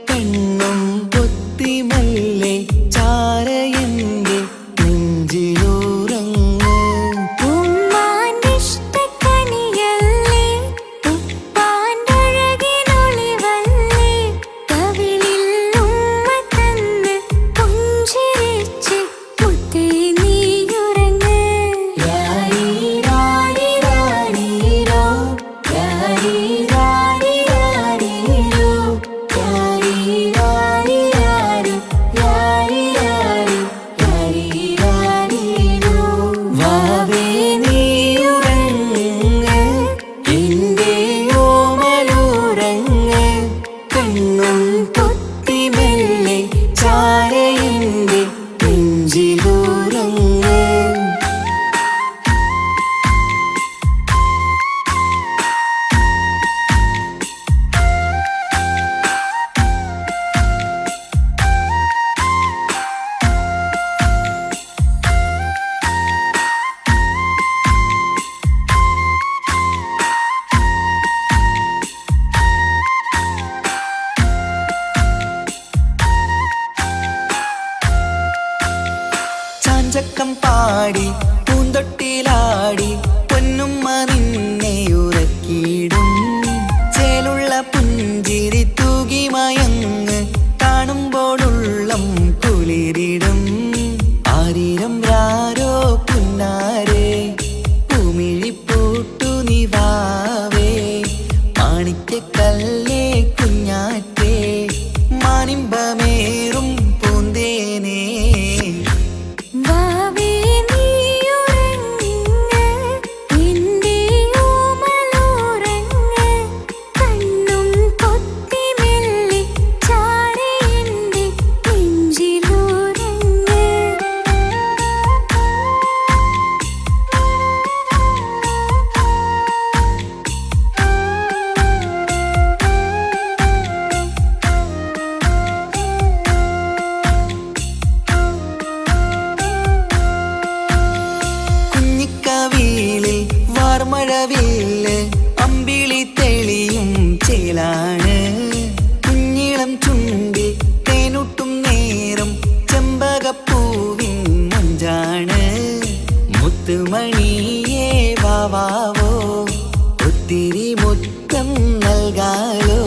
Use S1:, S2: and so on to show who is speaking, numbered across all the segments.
S1: കണ്ണും പൊത്തിമല്ലേ ചാരയന്റെ നെഞ്ചിലുറങ്ങ്.
S2: ഉമ്മാനിഷ്ടക്കനിയല്ലേ ഉപ്പാൻ്റഴകിനൊളിവല്ലേ കവിളിൽ ഉമ്മ തന്ന് പുഞ്ചിരിച്ച് മുത്തേ നീയുറങ്ങ്. രാരി രാരി രാരീരോ രാരി രാരി രാരീരോ രാരി രാരി രാരി രാരി രാരി രാരി രാരീരോ.
S1: വാവേ നീയുറങ്ങ് എന്റെ ഓമലുറങ്ങ്. കണ്ണും പൊത്തിമല്ലേ ചാരയന്റെ നെഞ്ചിലുറങ്ങ്. ചാഞ്ചക്കം പാടി പൂന്തൊട്ടിലാടി പൊന്നുമ്മ നിന്നെ ഉറക്കിയിടും. ചേലുള്ള പുഞ്ചിരി തൂകി മയങ്ങ് കാണുമ്പോഴുള്ളം കുളിരിടും. ആരീരം രാരോ പുന്നാരേ പൂമിഴിപ്പൂട്ടു നിവാവേ മാണിക്കക്കല്ലേ കുഞ്ഞാറ്റേ മാനിമ്പമേറും പൂന്തേനേ.
S2: വാവേ നീയുറങ്ങ് എന്റെ ഓമലുറങ്ങ് കണ്ണും പൊത്തിമല്ലേ ചാരയന്റെ നെഞ്ചിലുറങ്ങ്.
S1: കുഞ്ഞിക്കവിളിൽ വാർമഴവില്ല് അമ്പിളി തെളിയും ചേലാണ്. കുഞ്ഞിളം ചുണ്ടിൽ തേനൂട്ടും നേരം ചെമ്പകപ്പൂവിൻ മഞ്ചാണ്. മുത്തുമണിയേ വാവാവോ ഒത്തിരി മുത്തം നൽകാലോ.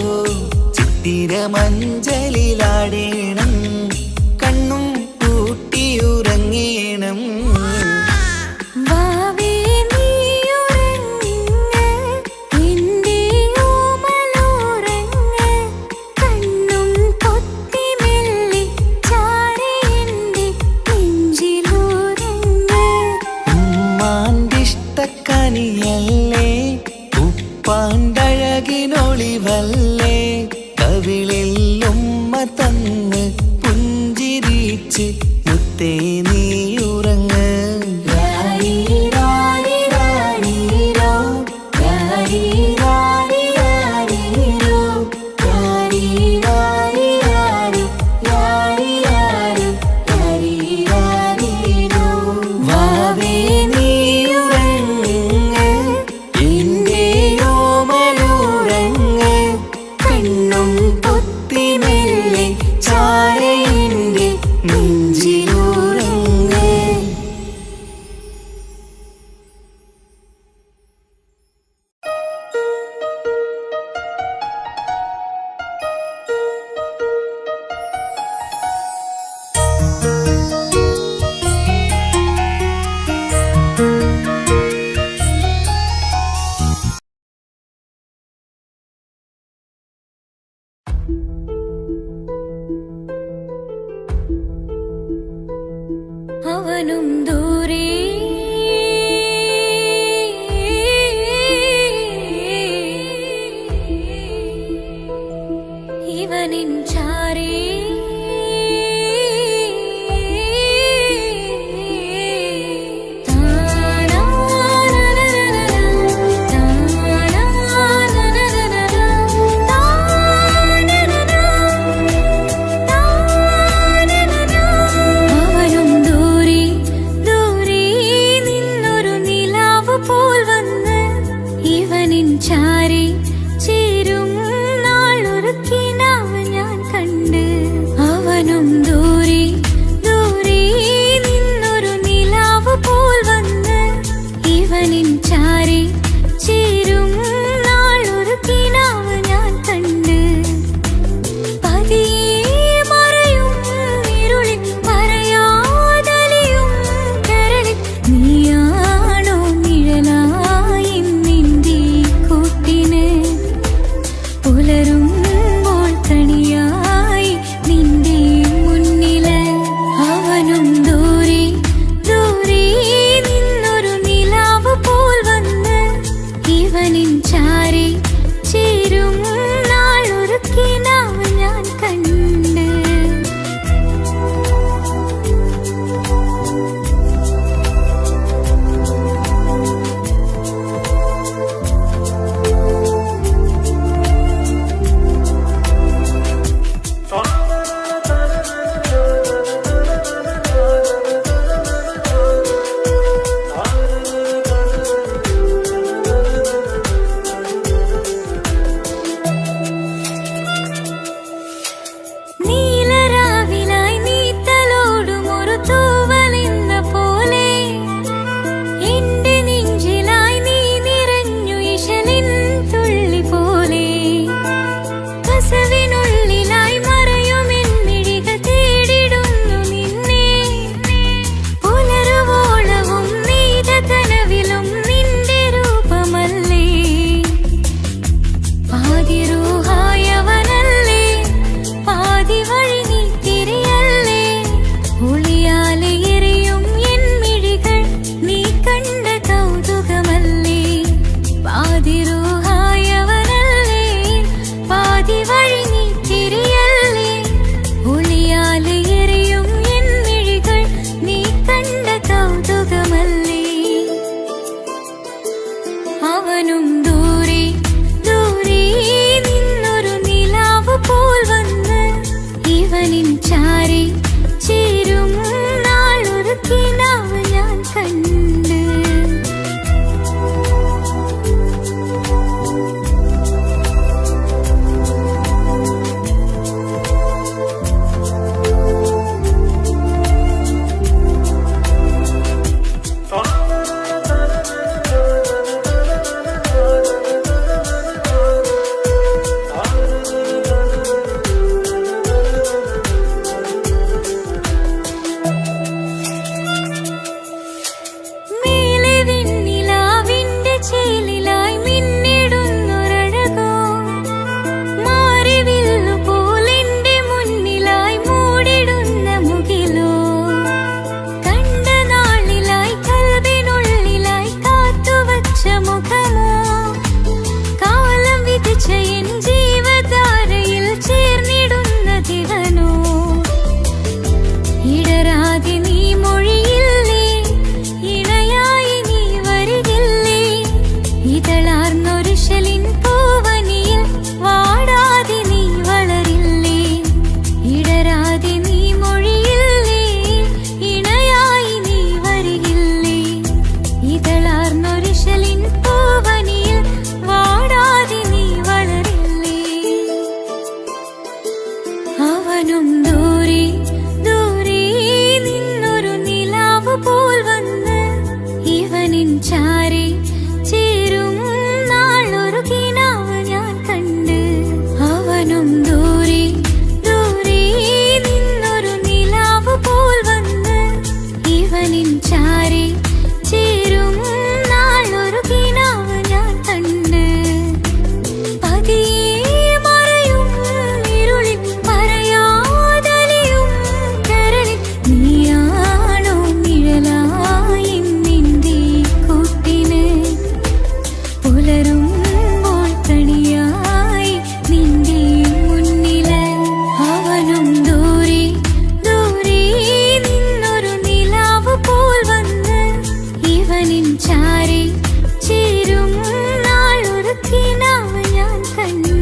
S1: ചിത്തിരമഞ്ചലിലാടേണം കണ്ണും പൂട്ടിയുറങ്ങേണം.
S2: വാവേ നീയുറങ്ങ് എന്റെ ഓമലുറങ്ങ് കണ്ണും പൊത്തിമല്ലേ ചാരയന്റെ നെഞ്ചിലുറങ്ങ്.
S1: ഉമ്മാന്റിഷ്ടക്കനിയല്ലേ ഉപ്പാൻ്റഴകിനൊളിവല്ലേ കവിളിൽ ഉമ്മ തന്ന് പുഞ്ചിരിച്ച് മുത്തേ നീയുറങ്ങ്.
S2: രാരി രാരി രാരീരോ രാരി രാരി രാരീരോ രാരി രാരി രാരി രാരി രാരി രാരി രാരീരോ.
S1: വാവേ നീയുറങ്ങ് എന്റെ ഓമലുറങ്ങ് കണ്ണും പൊത്തിമല്ലേ ചാരയന്റെ നെഞ്ചിലുറങ്ങ്.
S2: അവനും ദൂരെ ഇവനിൻ ചാരേ അവനും ദൂരെ ദൂരെ നിന്നൊരു നിലാവ് പോൽ വന്ന് ഇവനിൻ ചാരേ ചേരും നാളൊരുക്കി വഴി നീ തിരിയല്ലേ, ഒളിയാലെ എറിയും എൻ മിഴികൾ നീ കണ്ട കൗതുകമല്ലേ. അവനും ദൂരെ ദൂരെ നിന്നൊരു നിലാവ് പോൽ വന്ന് ഇവനിൻ ചാരി ചേരും നാളൊരു കിനാവ് ഞാൻ കണ്ട്. അവനും ദൂരെ ദൂരെ നിന്നൊരു നിലാവ് പോൽ വന്ന് ഇവനിൻ ചാരി ചേരും നാളൊരു കിനാവ് ഞാൻ കണ്ട്. അവനും ദൂരെ ദൂരെ നിന്നൊരു നിലാവ് പോൽ വന്ന് ഇവനിൻ ചാരി ചേരും നാളൊരു കിനാവ് ഞാൻ കണ്ട്. പതിയെ മറയും ഇരുളിൽ പറയാതലിയും കരളിൽ നീയാണോ നിഴലായി നിന്റെ കൂട്ടിന്, പുലരുമ്പോൾ കണിയായി നിന്റെ മുന്നില്. അവനും ദൂരെ ദൂരെ നിന്നൊരു നിലാവ് പോൽ വന്ന് ഇവനിൻ ചാരി ചേരും നാളൊരു കിനാവ് ഞാൻ കണ്ട്.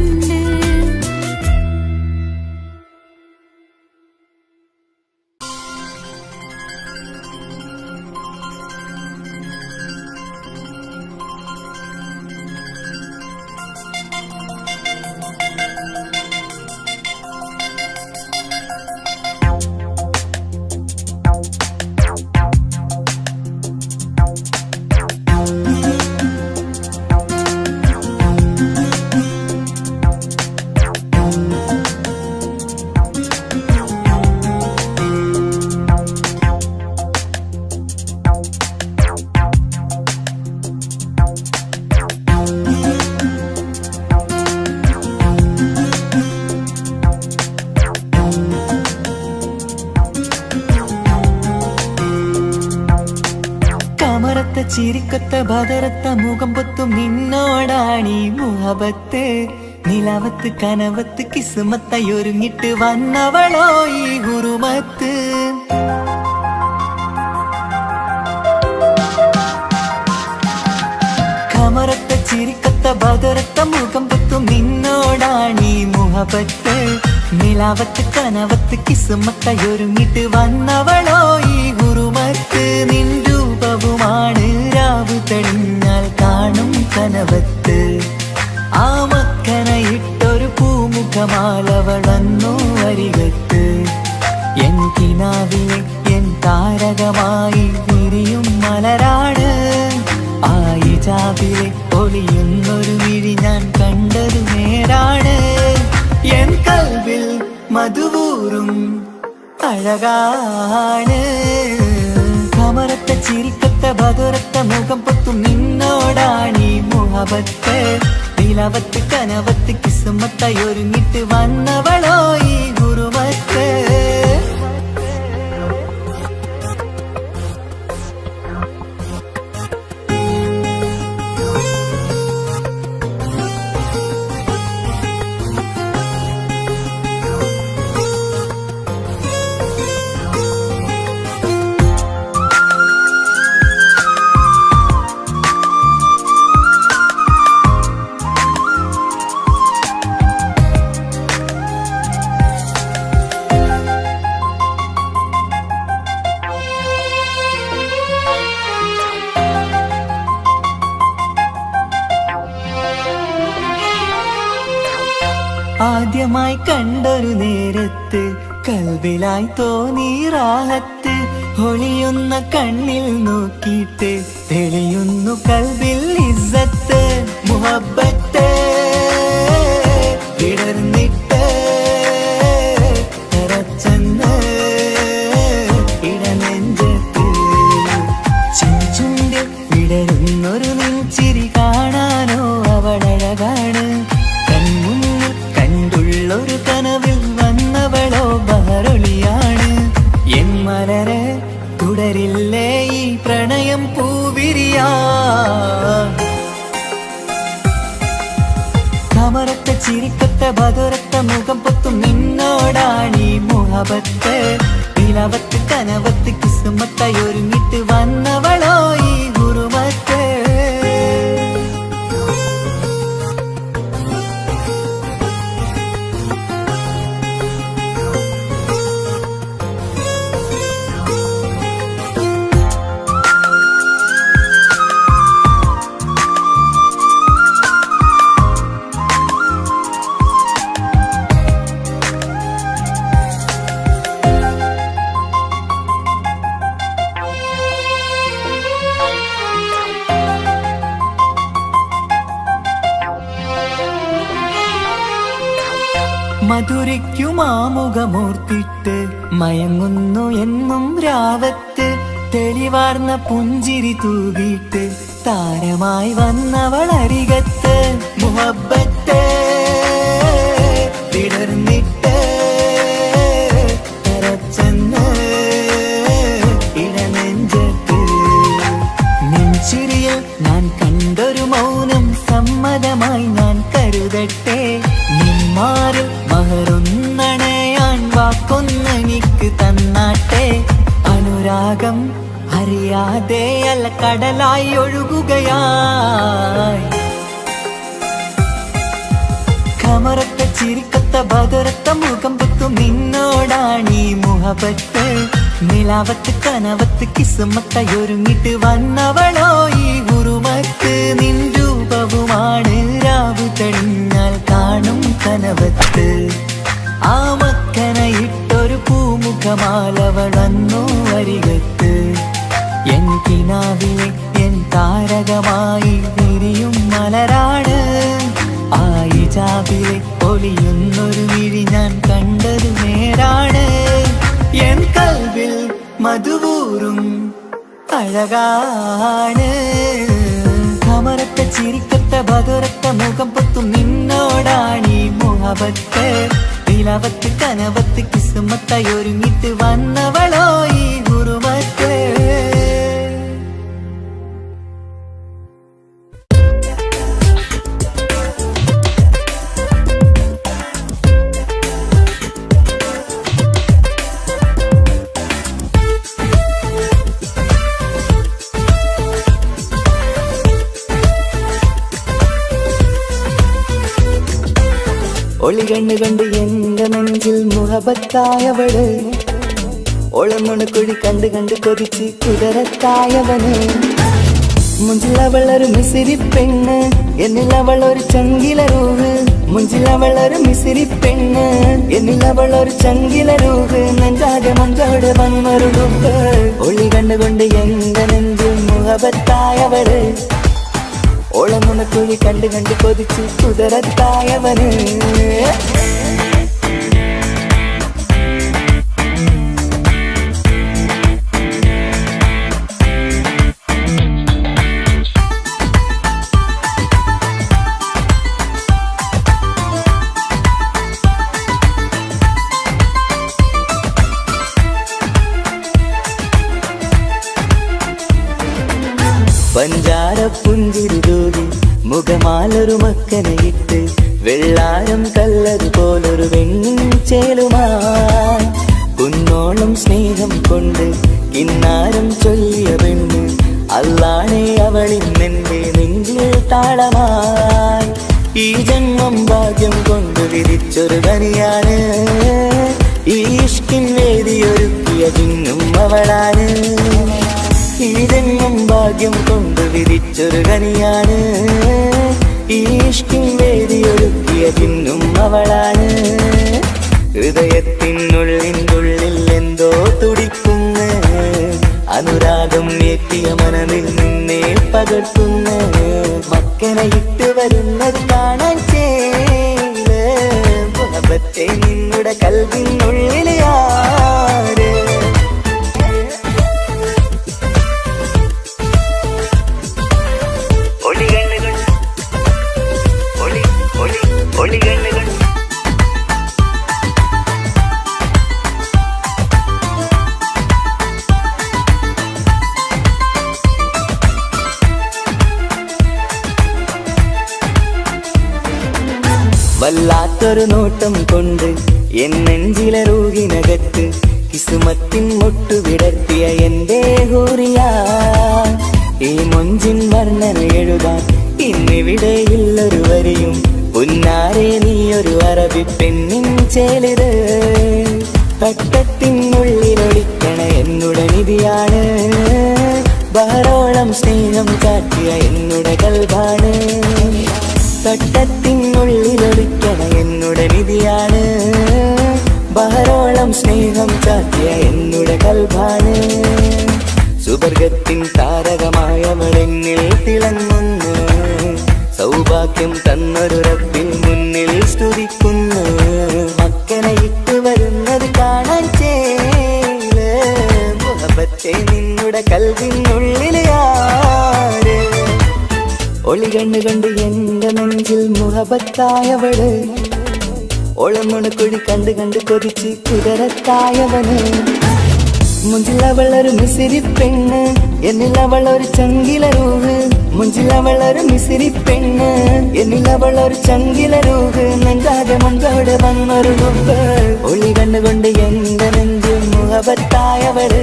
S1: കമറത്ത ചിരിക്കത്ത ബദറത്ത മുഖം പൊത്തും നിന്നോടാണീ മുഹബത്ത്. നിലവത്ത് കനവത്ത് കിസ്മത്തയൊരുങ്ങിട്ട് വന്നവളോ ഈ ഹുറുമത്ത്. കമറത്ത ചിരിക്കത്ത ബദറത്ത മുഖം പൊത്തും നിന്നോടാണീ മുഹബത്ത്. നിലവത്ത് കനവത്ത് കിസ്മത്തയൊരുങ്ങിട്ട് വന്നവളോ ഈ ഹുറുമത്ത്. നിൻ രൂപവുമാണ് രാവ് തെളിഞ്ഞാൽ കാണും കനവത്ത്. ആ മക്കനയിട്ടൊരു പൂമുഖമാലവളന്നു അരികത്ത്. എൻ കിനാവിലെ എൻ താരകമായി വിരിയും മലരാണ്. ആ ഇജാബിലെ ഒളിയുന്നൊരു മിഴി ഞാൻ കണ്ടതു നേരാണ്. എൻ കൽവിൽ മധുവൂറും അഴകാണ്. കമറത്ത ചിരിക്കത്ത ബദറത്ത മുഖം പൊത്തും നിന്നോടാണീ മുഹബത്ത്. നിലവത്ത് കനവത്ത് കിസ്മത്തയൊരുങ്ങിട്ട് വന്നവളോ ഈ ഹുറുമത്ത്. ആദ്യമായി കണ്ടൊരു നേരത്ത് കൽബിലായി തോന്നി റാഹത്ത്. ഒളിയുന്ന കണ്ണിൽ നോക്കിയിട്ട് തെളിയുന്നു കൽബിൽ ഇസ്സത്ത്. മുഹബ്ബത്ത് വിടർന്നിട്ട് തറച്ചെന്ന് ഇടനെഞ്ചത്ത്. ചെഞ്ചുണ്ടിൽ വിടരുന്നൊരു നെഞ്ചിരി കാണാനോ അവളഴകാണ്. കൺമുന്നിൽ കണ്ടുള്ളൊരു കനവിൽ വന്നവളോ ബഹറൊളിയാണ്. എൻ മലരെ തുടരില്ലേ ഈ പ്രണയം പൂവിരിയാ. കമറത്ത ചിരിക്കത്ത ബദുരത്ത മുഖം പൊത്തും നിന്നോടാണീ മുഹബത്ത്. നിലവത്ത് കനവത്ത് കിസ്മത്തായി ഒരുങ്ങിട്ട് വന്നവളോ ഈ ഹുറുമത്ത്. മധുരയ്ക്കുമാമുഖമോർത്തിട്ട് മയങ്ങുന്നു എന്നും രാവത്ത്. തെളിവാർന്ന പുഞ്ചിരി തൂകിയിട്ട് താരമായി വന്നവളരികത്ത്. മുഹബ്ബത്ത് വിടർന്നിട്ട് തറച്ചെന്ന് ഇടനെഞ്ചത്ത്. നെഞ്ചിരിയിൽ ഞാൻ കണ്ടൊരു മൗനം സമ്മതമായി ഞാൻ കരുതട്ടെ. നിന്മാറിൽ മഹറൊന്നണയാൻ വാക്കൊന്നെനിക്ക് തന്നാട്ടെ. അനുരാഗം അറിയാതെ അല്ല കടലായി ഒഴുകുകയായി. കമറത്ത ചിരിക്കത്ത ബദുരത്ത മുഖം പൊത്തും നിന്നോടാണീ മുഹബത്ത്. നിലാവത്ത് കനവത്ത് കിസ്മത്തായി ഒരുങ്ങിട്ട് വന്നവളോ ഈ ഹുറുമത്ത്. നിൻ രൂപവുമാണ് രാവു തെളിഞ്ഞാൽ കാണും കനവത്ത്. ആ മക്കനയിട്ടൊരു പൂമുഖമാലവൾ വന്നു അരികത്ത്. എൻ കിനാവിലെ എൻ താരകമായി വിരിയും മലരാണ്. ആ ഇജാബിലെ ഒളിയുന്നൊരു വിഴി ഞാൻ കണ്ടതു നേരാണ്. എൻ കൽബിൽ മധുവൂറും അഴകാണ്. കമറത്ത ചിരിക്കത്ത ബദുരത്ത മുഖം പൊത്തും നിന്നോടാണീ മുഹബത്ത്. നിലവത്ത് കനവത്ത് കിസ്മത്തായി ഒരുങ്ങിട്ട് വന്നവളോ ഈ ഹുറുമത്ത്. ഒളി കണ്ണു കണ്ട് എന്റെ നെഞ്ചിൽ മുഹബത്തായവള്. ഒളമുണക്കുഴി കണ്ട് കണ്ട് കൊതിച്ച് കുതിരത്തായവന്. മുഞ്ചിലവളൊരു മിസിരി പെണ്ണ് എന്നിലവളൊരു ചങ്കിലരൂഹ്. മുഞ്ചിലവളൊരു മിസിരി പെണ്ണ് എന്നിലവളൊരു ചങ്കിലരൂഹ്. നെഞ്ചാകെ മഞ്ചോട് വന്നൊരു ഡുബ്. ഒളി കണ്ടുകൊണ്ട് എന്റെ നെഞ്ചിൽ മുഹബത്തായവള്. ഓളമുണക്കുഴി കണ്ട് കണ്ട് കൊതിച്ച് കുതിരത്തായവന്. പഞ്ചാര പുഞ്ചിരി തൂകി മുഖമാലൊരു മക്കനയിട്ട്. വെള്ളാരം കല്ലതുപോലൊരു വെണ്ണിൻ ചേലുമായി. കുന്നോളം സ്നേഹം കൊണ്ട് കിന്നാരം ചൊല്ലിയ പെണ്ണ്. അല്ലാണേ അവളിന്നെന്റെ നെഞ്ചിൽ താളമായി. ഈ ജന്മം ഭാഗ്യം കൊണ്ട് വിധിച്ചൊരു കനിയാണ്. ഈ ഇഷ്കിൻ വേദിയൊരുക്കിയ ജിന്നും അവളാണ്. ഈ ജന്മം ഭാഗ്യം കൊണ്ട് വിധിച്ചൊരു കനിയാണ്. ഈ ഇഷ്കിൻ വേദിയൊരുക്കിയ തിന്നും അവളാണ്. ഹൃദയത്തിനുള്ളിൽ എന്തോ തുടിക്കുന്നു, അനുരാഗം ഏറ്റിയ മനമിൽ നിന്നെ പകർത്തുന്നു. മക്കനെ ഇട്ട് വരുന്നത് കാണാൻ ചേല് മുഹബത്തെ നിന്നുടെ കൽവിനുള്ളിൽ ആര്. വല്ലാത്തൊരു നോട്ടം കൊണ്ട് എൻ നെഞ്ചിലെ റൂഹിനകത്ത് കിസുമത്തിൻ മുട്ടു വിടർത്തിയ എന്റെ ഹൂറിയ. ഈ മൊഞ്ചിൻ വർണ്ണന എഴുതാൻ ഇന്നിവിടെയില്ലൊരു വരിയും. പുന്നാരെ നീയൊരു അറബി പെണ്ണിൻ ചേലിത്. തട്ടത്തിനുള്ളിലൊളിക്കണ എന്നുടെ നിധിയാണ്, ബഹറോളം സ്നേഹം കാട്ടിയ എന്നുടെ കൽബാണ്. തട്ടത്തിനുള്ളിലൊളിക്കണ എന്നുടെ നിധിയാണ്, ബഹറോളം സ്നേഹം കാട്ടിയ എന്നുടെ കൽബാണ്. സുവർഗത്തിൻ താരകമായവളെന്നിൽ തിളങ്ങുന്നു, സൗഭാഗ്യം തന്നൊരു റബ്ബിൽ മുന്നിൽ സ്തുതിക്കുന്നു. മക്കനെ ഇട്ട് വരുന്നത് കാണാൻ ചേല് മുഹബത്തെ നിന്നുടെ കൽവിനുള്ളിൽ ആര്. ഒളികണ്ണ് കണ്ട് എന്റെ നെഞ്ചിൽ മുഹബത്തായവള്, ഒളമുണക്കുഴി കണ്ട് കണ്ട് കൊതിച്ച് കുതിരത്തായവന്. മുഞ്ചിലവളൊരു മിസിരി പെണ്ണ്, എന്നിലവളൊരു ചങ്കില രൂഹ്. മുഞ്ചിലവളൊരു മിസിരി പെണ്ണ്, എന്നിലവളൊരു ചങ്കില രൂഹ്. നെഞ്ചാകെ മുൻപോടെ വന്നൊരു മുമ്പ്, ഒളി കണ്ണുകൊണ്ട് എന്റെ നെഞ്ചിൽ മുഹബത്തായവള്,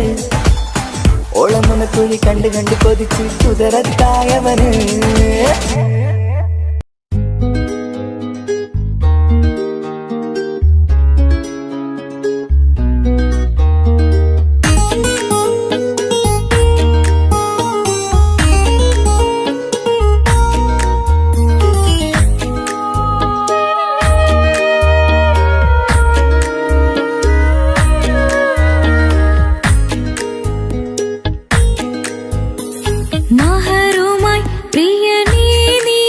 S1: ഓളമുണക്കുഴി കണ്ട് കണ്ട് കൊതിച്ച് കുതിരത്തായവന്.
S2: മഹറുമായി പ്രിയനേ നീ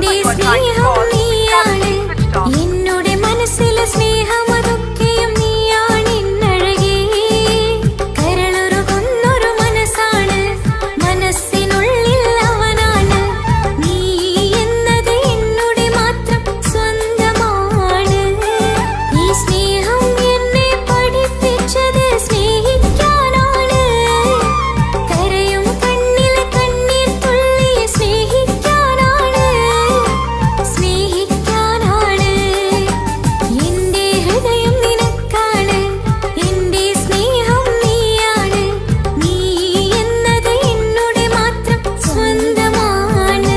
S2: എന്റെ സ്നേഹം നീയാണ് എന്നുടെ മനസ്സിലെ സ്നേഹം അതൊക്കെയും നീയാണ് എന്നഴകേ കരളുരുകുന്നൊരു മനസ്സാണ് മനസ്സിനുള്ളിൽ അവനാണ് നീ എന്നത് എന്നുടെ മാത്രം സ്വന്തമാണ് ഈ സ്നേഹം എന്നെ പഠിപ്പിച്ചത് സ്നേഹിക്കാനാണ് കരയും കണ്ണിലെ കണ്ണീർ തുള്ളിയെ സ്നേഹിക്കാനാണ് എന്റെ ഹൃദയം നിനക്കാണ് എന്റെ സ്നേഹം നീയാണ് നീ എന്നത് എന്നുടെ മാത്രം സ്വന്തമാണ്.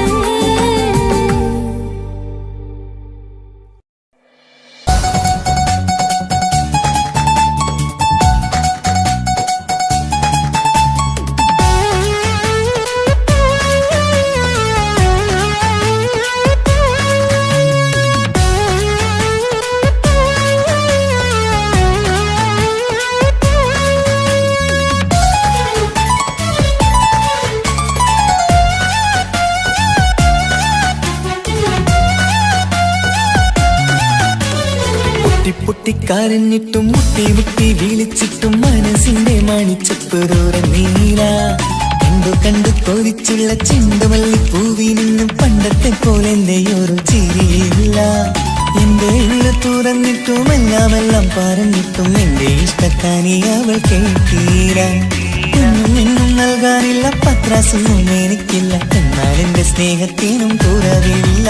S1: പൊട്ടിക്കരഞ്ഞിട്ടും മുട്ടി മുട്ടി വിളിച്ചിട്ടും മനസ്സിന്റെ മണിച്ചപ്പുറോര നീല കണ്ടു കൊതിച്ചുള്ള ചെണ്ടുമല്ലി പൂവിൽ നിന്നും പണ്ടത്തെ പോലെ എന്റെ ഒരു ചിരിയില്ല എന്റെ ഉള്ളു തുറന്നിട്ടും എല്ലാം പറഞ്ഞിട്ടും എന്റെ ഇഷ്ടക്കാനി അവൾ കേട്ടീര ഒന്നും നൽകാനില്ല പത്രാസൊന്നും എനിക്കില്ല എന്നാൽ എന്റെ സ്നേഹത്തിനും കുറവില്ല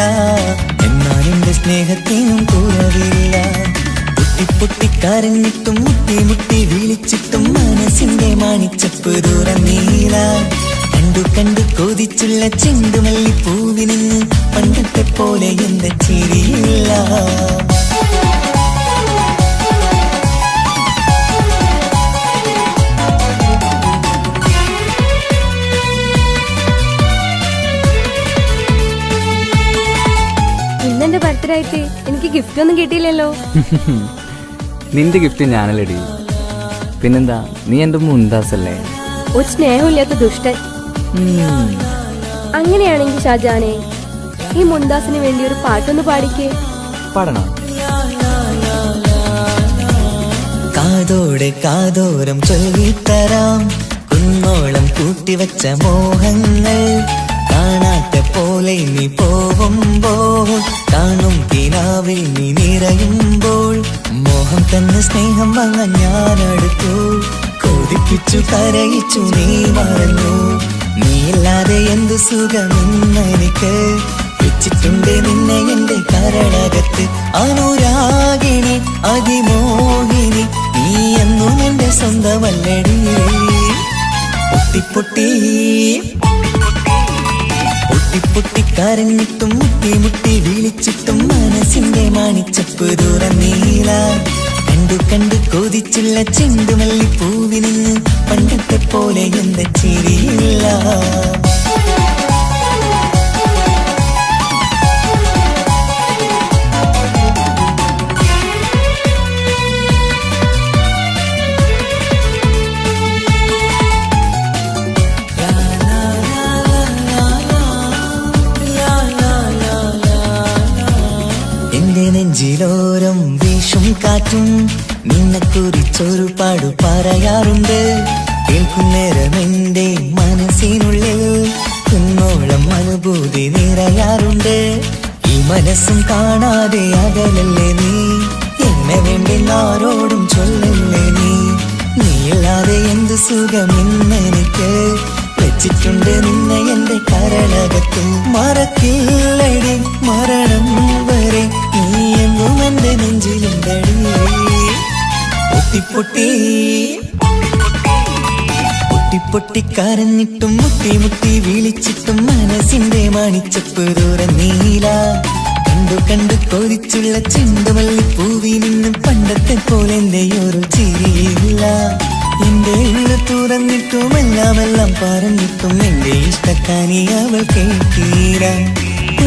S1: പൊട്ടിക്കരഞ്ഞിട്ടും മുട്ടി മുട്ടി വിളിച്ചിട്ടും മനസ്സിന്റെ മാണിച്ചപ്പ് ദൂരം നീല കണ്ടു കൊതിച്ചുള്ള ചെണ്ടുമല്ലി പൂവിൽ നിന്ന് പണ്ടത്തെ പോലെ എന്റെ ചിരിയില്ല.
S3: ഇന്നെന്റെ ബർത്ത്ഡേ ആയിട്ട് എനിക്ക് ഗിഫ്റ്റ് ഒന്നും കിട്ടിയില്ലല്ലോ.
S4: നിന്റെ ഗിഫ്റ്റ് ഞാനല്ലടി, പിന്നെന്താ, നീ എന്റെ മുന്താസല്ലേ.
S3: ഒരു സ്നേഹമില്ലാത്ത ദുഷ്ടൻ. അങ്ങനെയാണെങ്കിൽ ഷാജാനെ, ഈ മുന്താസിന് വേണ്ടി ഒരു പാട്ടൊന്ന് പാടിക്കേ.
S4: പാടണം.
S1: കാതോടെ കാതോരം ചൊല്ലിത്തരാം കുന്നോളം കൂട്ടിവച്ച മോഹങ്ങൾ കാണാത്ത പോലെ നീ പോവുമ്പോൾ കാണും കിനാവിൽ നീ നിറയുമ്പോൾ മോഹം തന്നെ സ്നേഹം വാങ്ങാൻ ഞാനടുത്തു കൊതിപ്പിച്ചു കരയിച്ചു നീ മറന്നു നീയില്ലാതെ എന്തു സുഖമെന്നെനിക്ക് വെച്ചിട്ടുണ്ട് നിന്നെ എന്റെ കരളകത്ത് അനുരാഗിണി അതിമോഹിനി നീ എന്നും എന്റെ സ്വന്തമല്ലടി. പൊട്ടിക്കരഞ്ഞിട്ടും മുട്ടി മുട്ടി വിളിച്ചിട്ടും മനസ്സിന്റെ മാണിച്ചപ്പ് ദൂരം നീല കണ്ടു കൊതിച്ചുള്ള ചെണ്ടുമല്ലി പൂവിൽ നിന്ന് പണ്ടത്തെ പോലെ എന്റെ ചിരിയില്ല. എന്റെ നെഞ്ചിലോരം വീശും കാറ്റും നിന്നെക്കുറിച്ചൊരു പാടു പറയാറുണ്ട് കേൾക്കുന്നേരം എന്റെ മനസ്സിനുള്ളിൽ കുന്നോളം അനുഭൂതി നിറയാറുണ്ട് ഈ മനസ്സും കാണാതെ അകലല്ലേ നീ എന്നെ വേണ്ടി ആരോടും ചൊല്ലല്ലേ നീയില്ലാതെ എന്ത് സുഖമെന്നെനിക്ക് വെച്ചിട്ടുണ്ട് നിന്നെ എന്റെ കരളകത്ത് മറക്കില്ലടി മരണം വരെ നീ എന്നും എന്റെ നെഞ്ചിലുണ്ടടി. പൊട്ടിക്കരഞ്ഞിട്ടും മുട്ടി മുട്ടി വിളിച്ചിട്ടും മനസ്സിന്റെ മാണിച്ചപ്പ് ദൂരം നീല കണ്ടു കൊതിച്ചുള്ള ചെണ്ടുമല്ലി പൂവിൽ നിന്നും പണ്ടത്തെ പോലെ എന്റെ ഒരു ചിരിയില്ല എന്റെ ഉള്ളു തുറന്നിട്ടും എല്ലാം പറഞ്ഞിട്ടും എന്റെ ഇഷ്ടക്കാനി അവൾ കേട്ടീര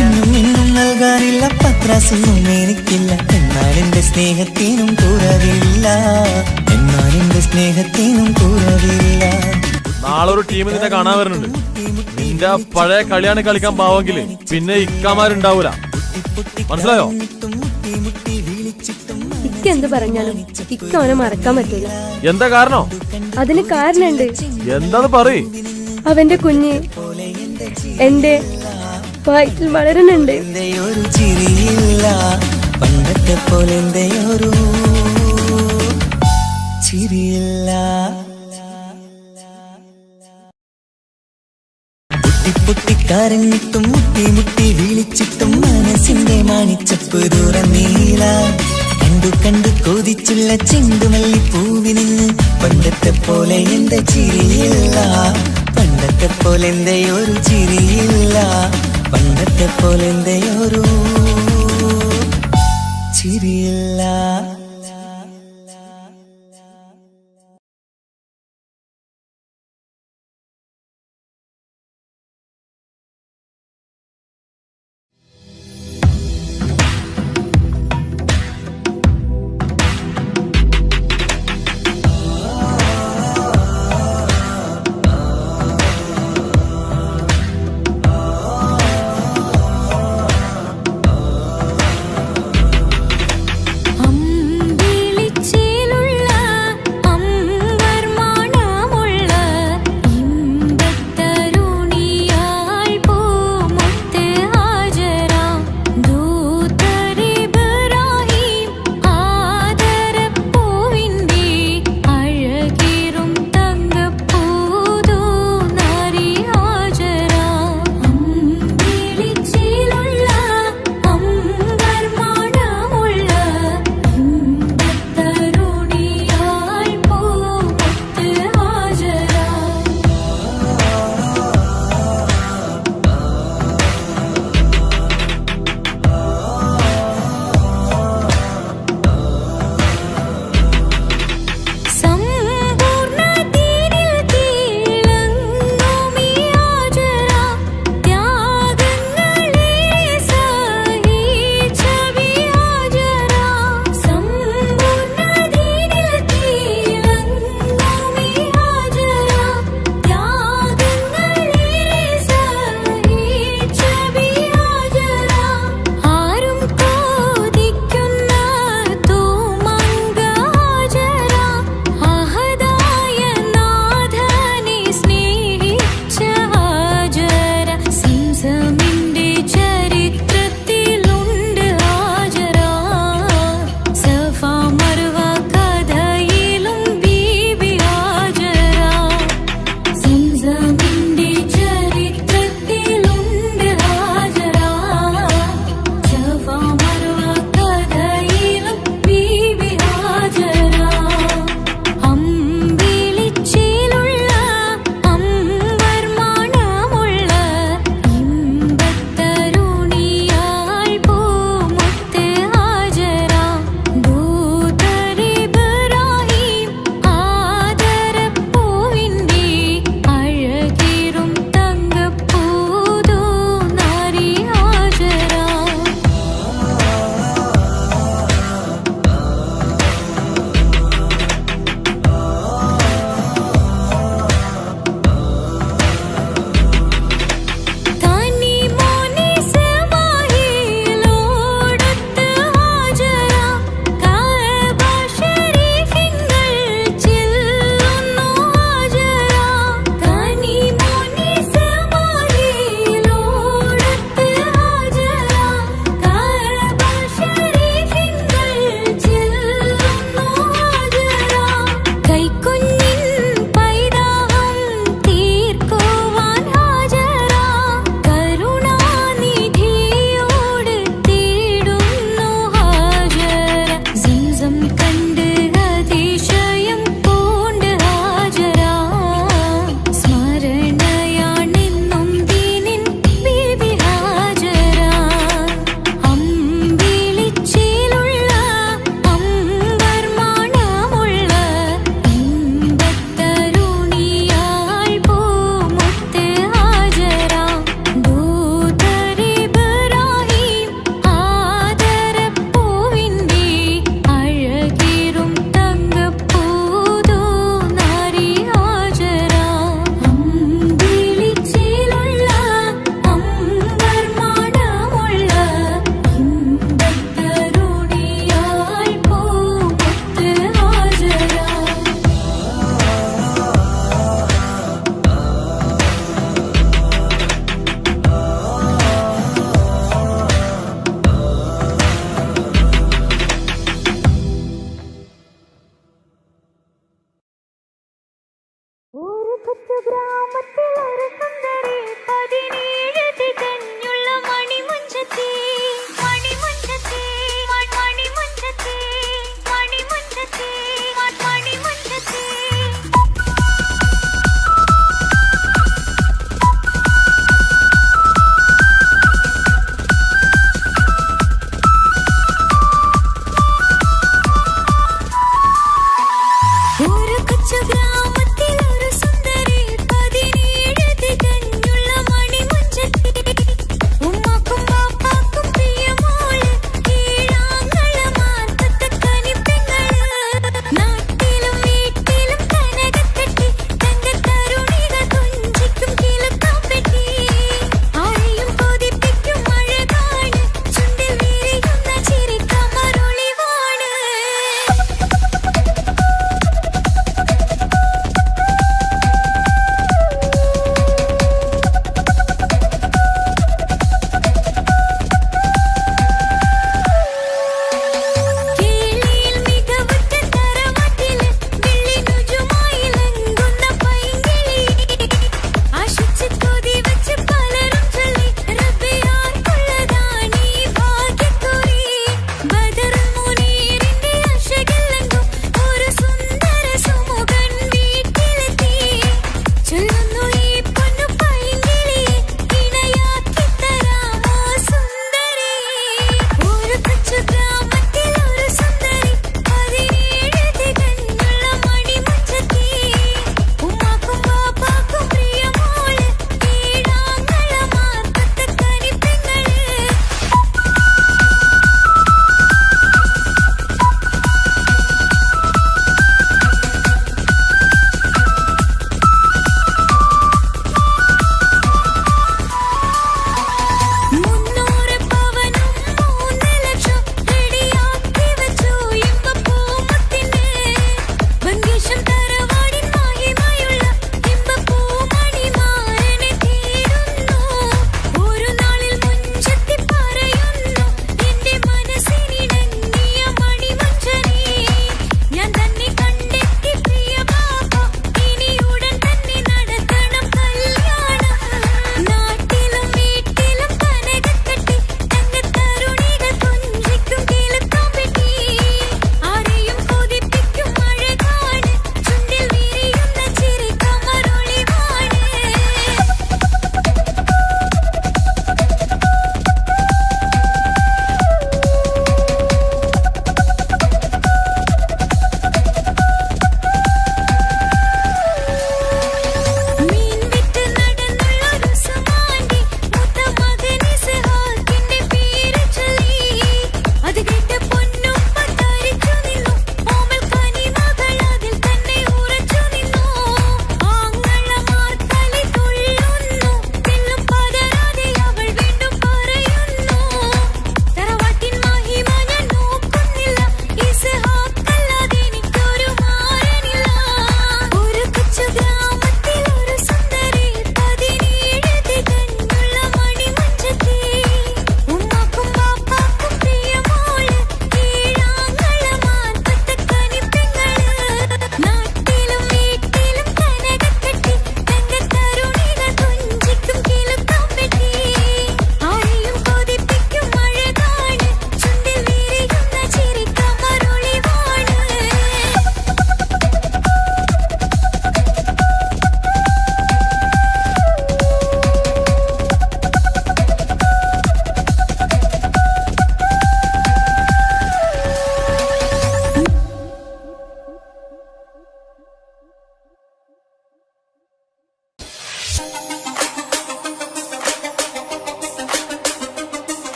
S1: ഒന്നും നൽകാനില്ല പത്രാസൊന്നും എനിക്കില്ല എന്നാൽ എന്റെ സ്നേഹത്തിനും കുറവില്ല
S5: നാളെ ഒരു ടീം നിന്നെ കാണാൻ വരുന്നുണ്ട്. നിന്നെ നിന്റെ പഴയ കളിയാണ് കളിക്കാൻ പാവെങ്കില് പിന്നെ ഇക്കാമാരുണ്ടാവൂല. മനസ്സിലായോ?
S3: ഇക്ക എന്ത് പറഞ്ഞാലും ഇക്ക അവനെ മറക്കാൻ പറ്റൂല.
S5: എന്താ കാരണം?
S3: അതിന് കാരണുണ്ട്.
S5: എന്താന്ന് പറയ്.
S3: അവന്റെ കുഞ്ഞ് എന്റെ വയറ്റിൽ വളരുന്നുണ്ട്.
S1: ഒരു ചിരിയില്ല പണ്ടത്തെ പോലെ ഒരു ചിരിയില്ല. പൊട്ടിപ്പൊട്ടിക്കാരഞ്ഞിട്ടും മുട്ടി മുട്ടി വിളിച്ചിട്ടും മനസ്സിന്റെ മാണിച്ചപ്പ് തുറന്നീല. കണ്ടു കണ്ടു കൊതിച്ചുള്ള ചെണ്ടുമല്ലി പൂവിനിന്ന് പണ്ടത്തെ പോലെ എന്റെ ചിരിയില്ല. പണ്ടത്തെ പോലെ ഒരു ചിരിയില്ല. പണ്ടത്തെ പോലെ ഒരു ചിരിയില്ല.
S2: അമ്മ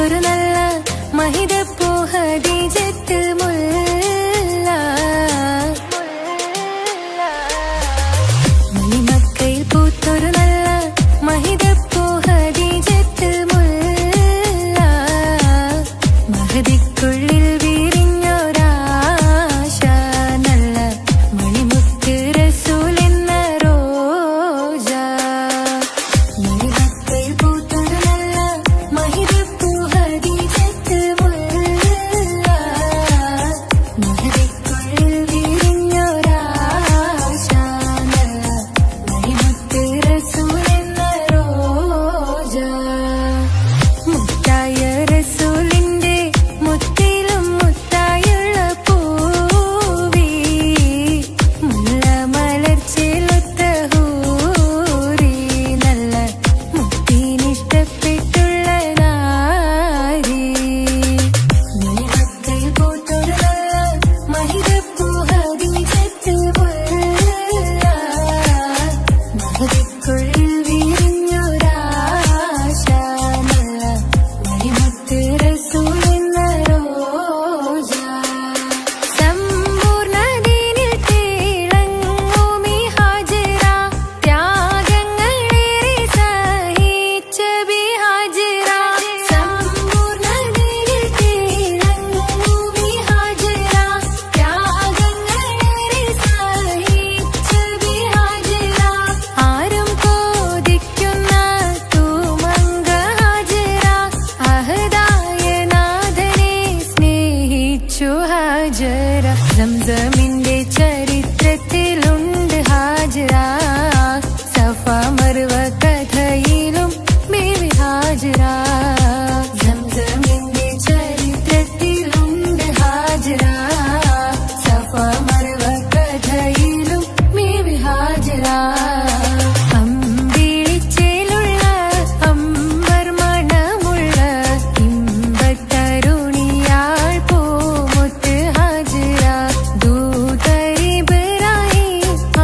S2: പൂത്തൊരു നല്ല മഹിതപ്പൂ ഹദീജത്ത് മുല്ല മണിമക്കയിൽ പൂത്തൊരു നല്ല മഹിതപ്പൂ ഹദീജത്ത് മുല്ല മഹദിക്കുള്ളിൽ വിരിഞ്ഞൊരാശ നല്ല മണിമുത്ത് റസൂൽ എന്ന റോജ മണിമക്കയിൽ പൂത്തൊരു നല്ല മഹിതപ്പൂ ഹദീജത്ത് മുല്ല മഹദിക്കുള്ളിൽ വിരിഞ്ഞൊരാശ നല്ല മണിമുത്ത് റസൂൽ എന്ന റോജ മുത്തായ റസൂലിന്റെ മുത്തിലും മുത്തായുള്ള പൂവി മുല്ല മലർച്ചയിലൊത്ത ഹൂറി നല്ല മുത്തിനിഷ്ടപ്പെട്ടുള്ള നാരി മണിമക്കയിൽ പൂത്തൊരു നല്ല മഹിതപ്പൂ ഹദീജത്ത് മുല്ല മഹദിക്കുള്ളിൽ വിരിഞ്ഞൊരാശ നല്ല മണിമുത്ത് റസൂൽ എന്ന റോജ സമ്പൂർണ്ണ ദീനിൽ തിളങ്ങുമി ഹാജിറ ത്യാഗങ്ങളേറെ സഹിച്ച ബിഹാജിറ സമ്പൂർണ്ണ ദീനിൽ തിളങ്ങുമി ഹാജിറ ത്യാഗങ്ങളേറെ സഹിച്ച ബിഹാജിറ ആരും കോതിക്കുന്ന തൂമങ്ക ഹാജിറ അഹദായ നാഥനെ സ്നേഹിച്ചു ഹാജറ സംസമിന്റെ ചരിത്രത്തിലുണ്ട് ഹാജറ സഫ മർവ കഥയിലും ബീവി ഹാജറ സംസമിന്റെ ചരിത്രത്തിലുണ്ട് ഹാജറ സഫ മർവ കഥയിലും ബീവി ഹാജറ അമ്പിളിച്ചേലുള്ള അമ്പർ മണമുള്ള ഇമ്പത്തരുണിയാൾ പൂമുത്ത് ഹാജറ ദൂതരിബറായി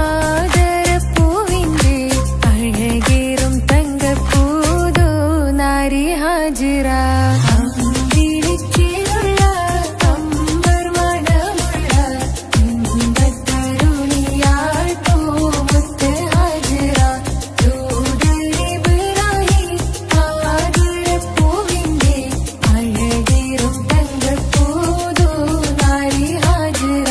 S2: ആദരപ്പൂവിന്റെ അഴകേറും തങ്കപ്പൂതോ നാരി ഹാജറ അമ്പിളിച്ചേലുള്ള അമ്പർ മണമുള്ള ഇമ്പത്തരുണിയാൾ പൂമുത്ത് ഹാജറ ദൂതരിബറായി ആദരപ്പൂവിന്റെ അഴകേറും തങ്കപ്പൂതോ നാരി ഹാജറ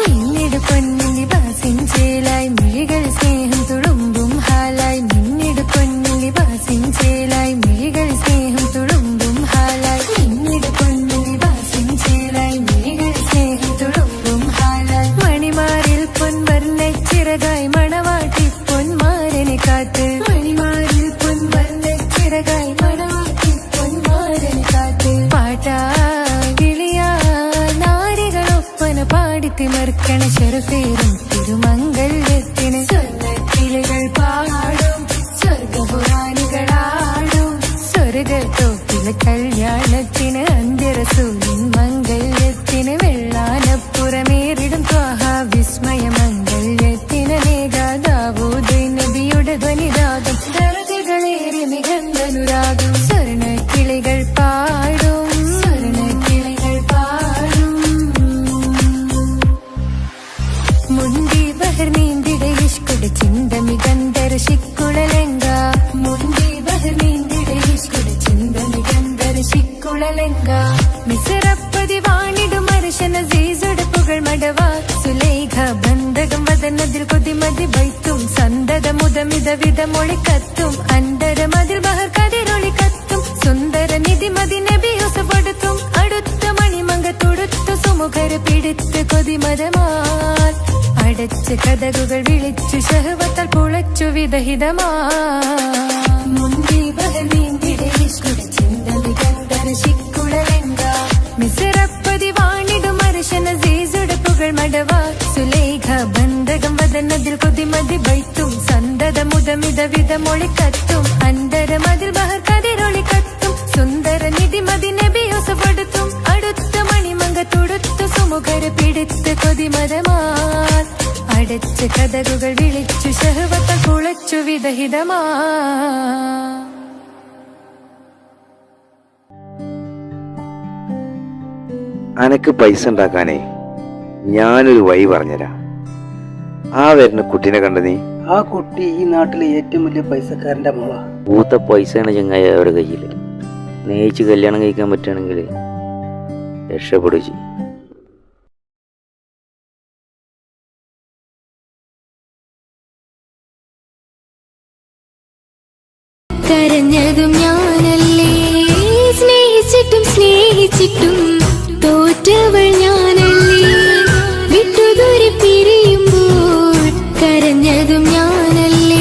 S2: മിന്നിട് പൊന്നിലി ബാസിൻ ചേലായി മിഴികൾ സ്നേഹം തുളുമ്പും ഹാലായി മിന്നിട് പൊന്നിലി ബാസിൻ ചേലായി മിഴികൾ സ്നേഹം തുളുമ്പും ഹാലായി മിന്നിട് പൊന്നിലി ബാസിൻ ചേലായി മിഴികൾ സ്നേഹം തുളുമ്പും ഹാലായി മണിമാരിൽ പൊൻവർണ്ണ ചിറകായി മണവാട്ടി പൊന്മാരനെ കാത്ത് മണിമാരിൽ പൊൻവർണ്ണ ചിറകായി മണവാട്ടി പൊന്മാരനെ കാത്ത് പാട്ടായി വിളിയാ നാരികളൊപ്പന പാടിത്തിമർക്കണ ശരഫേറും തിരുമംഗല്യത്തിന് സ്വർണ്ണക്കിളികൾ പാടും സ്വർഗപുരാണികളാടും സ്വർഗത്തോപ്പിലെ കല്യാണത്തിന് അന്ത്യറസൂലിൻ മംഗല്യത്തിന് വെള്ളാനപ്പുറമേറിടും ത്വാഹ വിസ്മയ മംഗല്യത്തിന് നേകാദാവൂദ് നബിയുടെ ധ്വനിരാഗം ദർജകളേറി മികന്തനുരാഗം സ്വർണ്ണക്കിളികൾ പാടും സ്വർണ്ണക്കിളികൾ പാടും മുണ്ടി ബഹർ നീന്തിടെ ഇഷ്കുടെ ചിന്ത മികന്തര ശിക്കുളലെങ്ക മുണ്ടി ബഹർ നീന്തിടെ ഇഷ്കുടെ ചിന്ത മികന്തര ശിക്കുളലെങ്ക മിസറപ്പതി വാണിടും അർശന സീസുടെ പുകൾ മടവാ സുലേഖ ബന്ധകം വദനതിൽ കൊതിമതി ബൈത്തും സന്തത മുതമിത വിധമൊളി കത്തും അന്തരമതിൽ ബഹർ കതിരൊളി കത്തും സുന്ദര നിധിമതി നബി യൂസഫെടുത്തും അടുത്ത മണിമങ്ക തൊടുത്തു സുമുഖര് പിടിത്ത് കൊതിമതമാൽ അടച്ച് കഥകുകൾ വിളിച്ചു ശഹവത്താൽ പുളച്ചു വിദഹിതമാ മുന്തി ബഹർ നീന്തിടെ ഇഷ്കുടെ ചിന്ത മികന്തര ശിക്കുളലെങ്ക മിസറപ്പതി വാണിടും അർശന സീസുടെ പുകൾ മടവാ സുലേഖ ബന്ധകം വദനതിൽ കൊതിമതി ബൈത്തും സന്തത മുതമിത വിധമൊളി കത്തും അന്തരമതിൽ ബഹർ കതിരൊളി കത്തും സുന്ദര നിധിമതി നബി യൂസഫെടുത്തും അടുത്ത മണിമങ്ക തൊടുത്തു സുമുഖര് പിടിത്ത് കൊതിമതമാൽ അടച്ച് കഥകുകൾ വിളിച്ചു ശഹവത്താൽ കുളച്ചു വിദഹിതമാ
S6: അനക്ക് പൈസ ഉണ്ടാക്കാനേ ഞാനൊരു വഴി പറഞ്ഞുതരാം. ആ വരുന്ന കുട്ടീനെ കണ്ട നീ?
S7: ആ കുട്ടി ഈ നാട്ടിലെ ഏറ്റവും വലിയ പൈസക്കാരന്റെ മോളാ.
S8: പൂത്ത പൈസയാണ് ചങ്ങായി അവരുടെ കയ്യിൽ. സ്നേഹിച്ച് കല്യാണം കഴിക്കാൻ പറ്റുകയാണെങ്കിൽ രക്ഷപ്പെടുകയും ചെയ്യും.
S2: കരഞ്ഞതും ഞാനല്ലേ, സ്നേഹിച്ചിട്ടും സ്നേഹിച്ചിട്ടും തോറ്റവൾ ഞാനല്ലേ, വിട്ടുദൂരെ പിരിയുമ്പോൾ കരഞ്ഞതും ഞാനല്ലേ.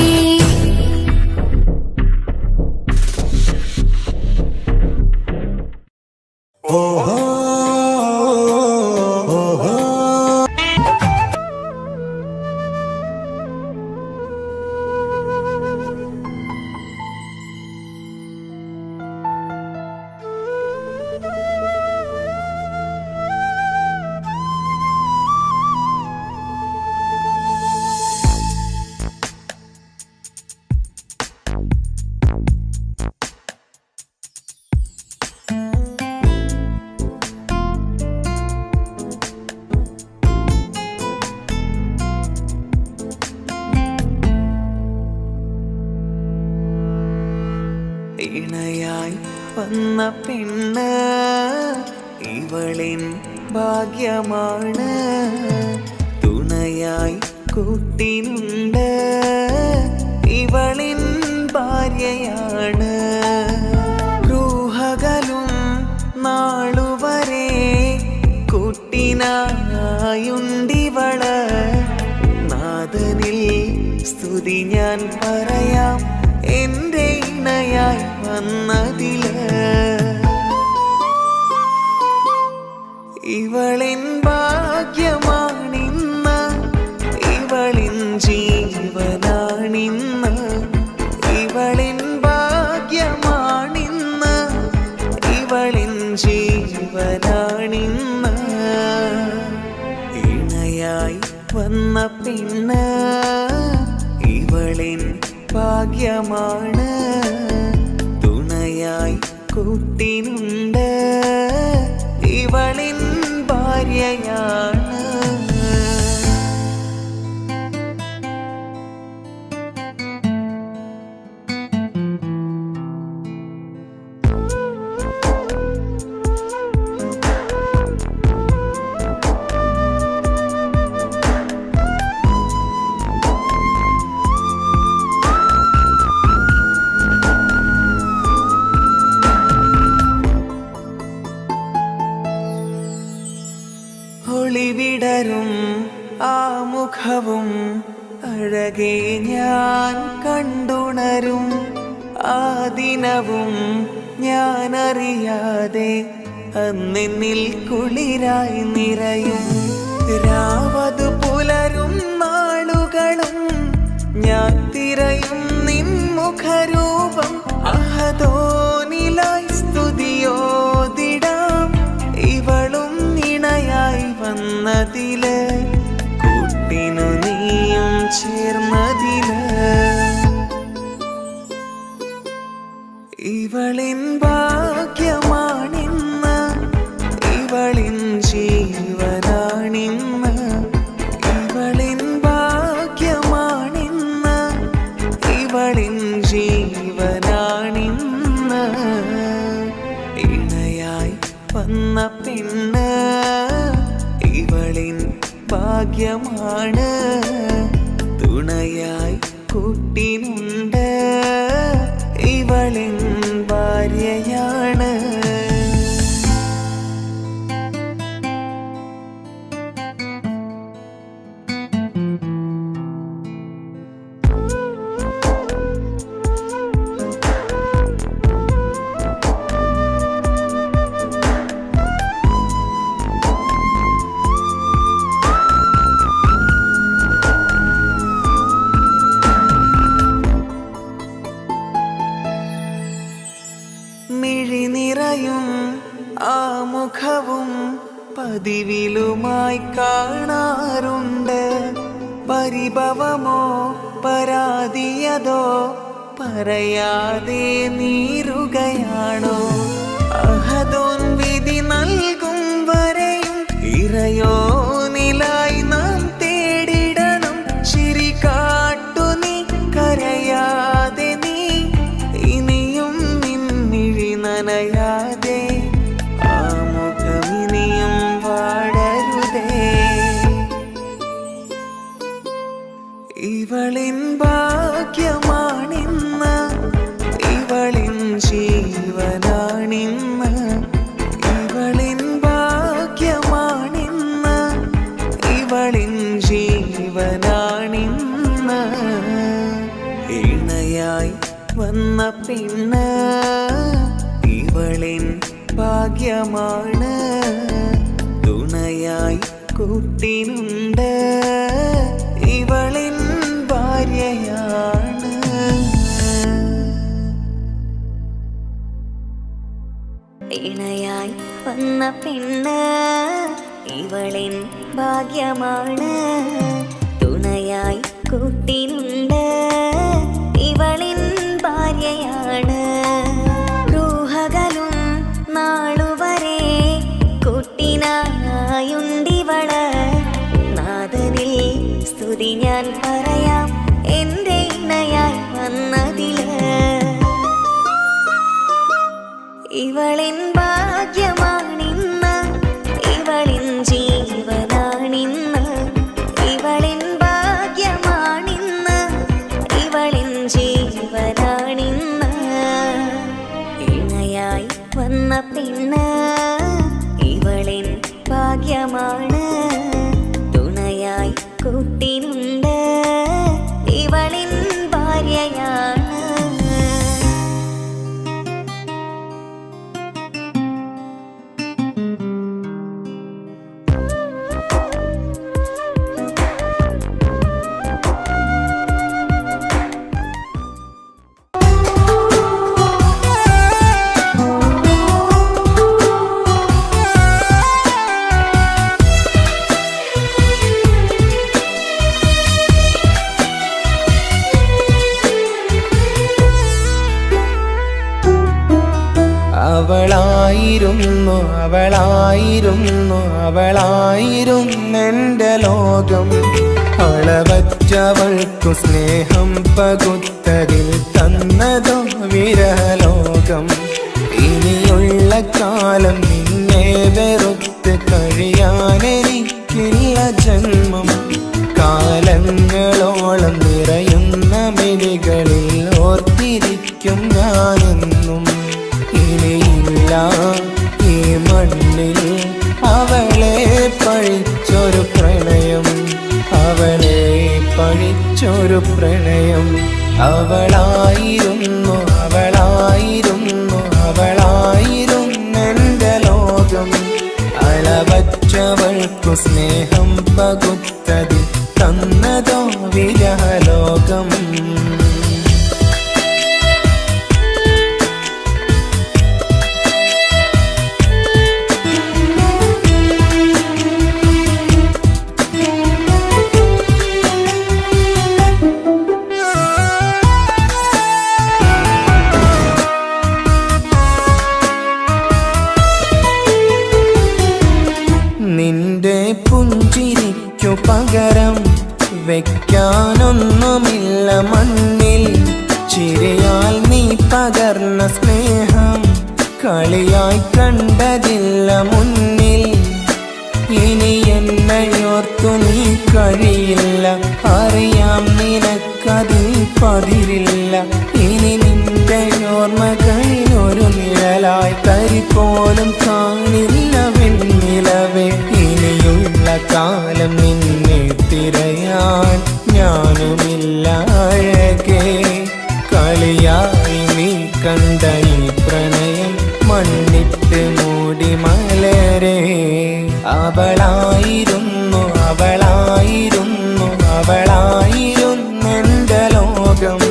S1: ഇണയായി വന്ന പെണ്ണ് ഇവളിൻ ഭാഗ്യമാണ്, തുണയായി കൂട്ടിനുണ്ട് ഇവളിൻ ഭാര്യയാണ്. റൂഹകലും നാളുവരെ കൂട്ടിനായുണ്ടിവള്, നാഥനിൽ സ്തുതി ഞാൻ പറയാം എന്റെ ഇണയായി വന്നതില്. ഇവളിൻ ഭാഗ്യമാണിന്ന്, ഇവളിൻ ജീവനാണിന്ന്, ഇവളിൻ ഭാഗ്യമാണിന്ന്, ഇവളിൻ ജീവനാണിന്ന്. ഇണയായി വന്ന പെണ്ണ് ഇവളിൻ ഭാഗ്യമാണ്, തുണയായി കൂട്ടിനുണ്ട് ഇവളിൻ ഭാര്യയാണ്. ഒളിവിടരും ആ മുഖവും അഴകെ ഞാൻ കണ്ടുണരും, ആ ദിനവും ഞാനറിയാതെ അന്നെന്നിൽ കുളിരായി നിറയും. രാവതു പുലരും നാളുകളും ഞാൻ തിരയും നിൻ മുഖരൂപം, അഹദോനിലായി സ്തുതിയോതിടാം ഇവളും ഇണയായി വന്നതില്, കൂട്ടിനു നീയും ചേർന്നതില്. ഇവളിൻ ഭാഗ്യമാണിന്ന്, ഇവളിൻ ജീവനാണിന്ന്, ഇവളിൻ ഭാഗ്യമാണിന്ന്, ഇവളിൻ ജീവനാണിന്ന്. ഇണയായി വന്ന പെണ്ണ് ഇവളിൻ ഭാഗ്യമാണ്, തുണയായി കൂട്ടിനുണ്ട് ഇവളിൻ ഭാര്യയാണ്. മിഴിനിറയും ആ മുഖവും പതിവിലുമായി കാണാറുണ്ട്, പരിഭവമോ പരാതിയതോ പറയാതെ നീറുകയാണോ, അഹദോൻ വിധി നൽകും വരെ ഇറയോനിലായി നാം തേടിടണം ചിരി കാട്ടു നീ കരയാതെ നീ ഇനിയും നിൻമിഴി നനയാതെ ആ മുഖമിനിയും വാടരുതേ ഇവളിൻ ഭാഗ്യമാണിന്ന് ഇവളിൻ ജീവനാണിന്ന് ഇവളിൻ ഭാഗ്യമാണിന്ന് ഇവളിൻ ജീവനാണിന്ന് ഇണയായി വന്ന പെണ്ണ് ഇവളിൻ ഭാഗ്യമാണ് തുണയായി കൂട്ടിനുണ്ട് ഇവളിൻ ഭാര്യയാണ്
S2: ഇണയായി വന്ന പെണ്ണ് ഇവളിൻ ഭാഗ്യമാണ് തുണയായി കൂട്ടിനുണ്ട് ഇവളിൻ ഭാര്യയാണ് റൂഹകളും നാളുവരെ കൂട്ടിനായുണ്ടിവള് നാദനിൽ സ്തുതി ഞാൻ പറയാം എൻ്റെ ഇണയായി വന്നതില് ഇവളിൻ ഭാഗ്യമാണിന്ന് ഇവളിൻ ജീവനാണിന്ന് ഇവളിൻ ഭാഗ്യമാണിന്ന് ഇവളിൻ ജീവനാണിന്ന് ഇണയായി വന്ന പെണ്ണ് ഇവളിൻ ഭാഗ്യമാണ് തുണയായി കൂട്ടിനുണ്ട് ഇവളിൻ ഭാര്യയാണ്
S1: അവളായിരുന്നു അവളായിരുന്നു അവളായിരുന്നെൻ്റെ ലോകം അളവറ്റവൾക്കു സ്നേഹം പകുത്തതിൽ തന്നതോ വിരലോകം ഇനിയുള്ള കാലം നിന്നെ വെറുത്ത് കഴിയാനെനിക്കില്ല ജന്മം കാലങ്ങളോളം നിറയുന്ന മിഴികളിൽ ഓർത്തിരിക്കും ഞാനെന്നും ഇനിയില്ല ഈ മണ്ണിൽ അവളെ പഴിച്ചൊരു പ്രണയം അവളെ പഴിച്ചൊരു പ്രണയം അവളായിരുന്നു അവളായിരുന്നു അവളായിരുന്നെൻ്റെ ലോകം അളവറ്റവൾക്കു സ്നേഹം പകുത്തതിൽ തന്നതോ വിരഹലോകം നിന്റെ പുഞ്ചിരിക്കു പകരം വെക്കാനൊന്നുമില്ല മണ്ണിൽ ചിരിയാൽ നീ പകർന്ന സ്നേഹം കളിയായി കണ്ടതില്ല മുന്നിൽ ഇനി എന്നയോർത്തു നീ കഴിയില്ല അറിയാം നിനക്കതിൽ പതിരില്ല ഇനി നിന്റെ ഓർമ്മകളിലൊരു നിഴലായി കരി പോലും കാണില്ല വെണ്ണിലവേ ഇനിയുള്ള കാലം നിന്നെ തിരയാൻ ഞാനുമില്ല അഴകേ കളിയായി നീ കണ്ട ഈ പ്രണയം മണ്ണിട്ട് മൂടി മലരേ അവളായിരുന്നു അവളായിരുന്നു അവളായിരുന്നെൻ്റെ ലോകം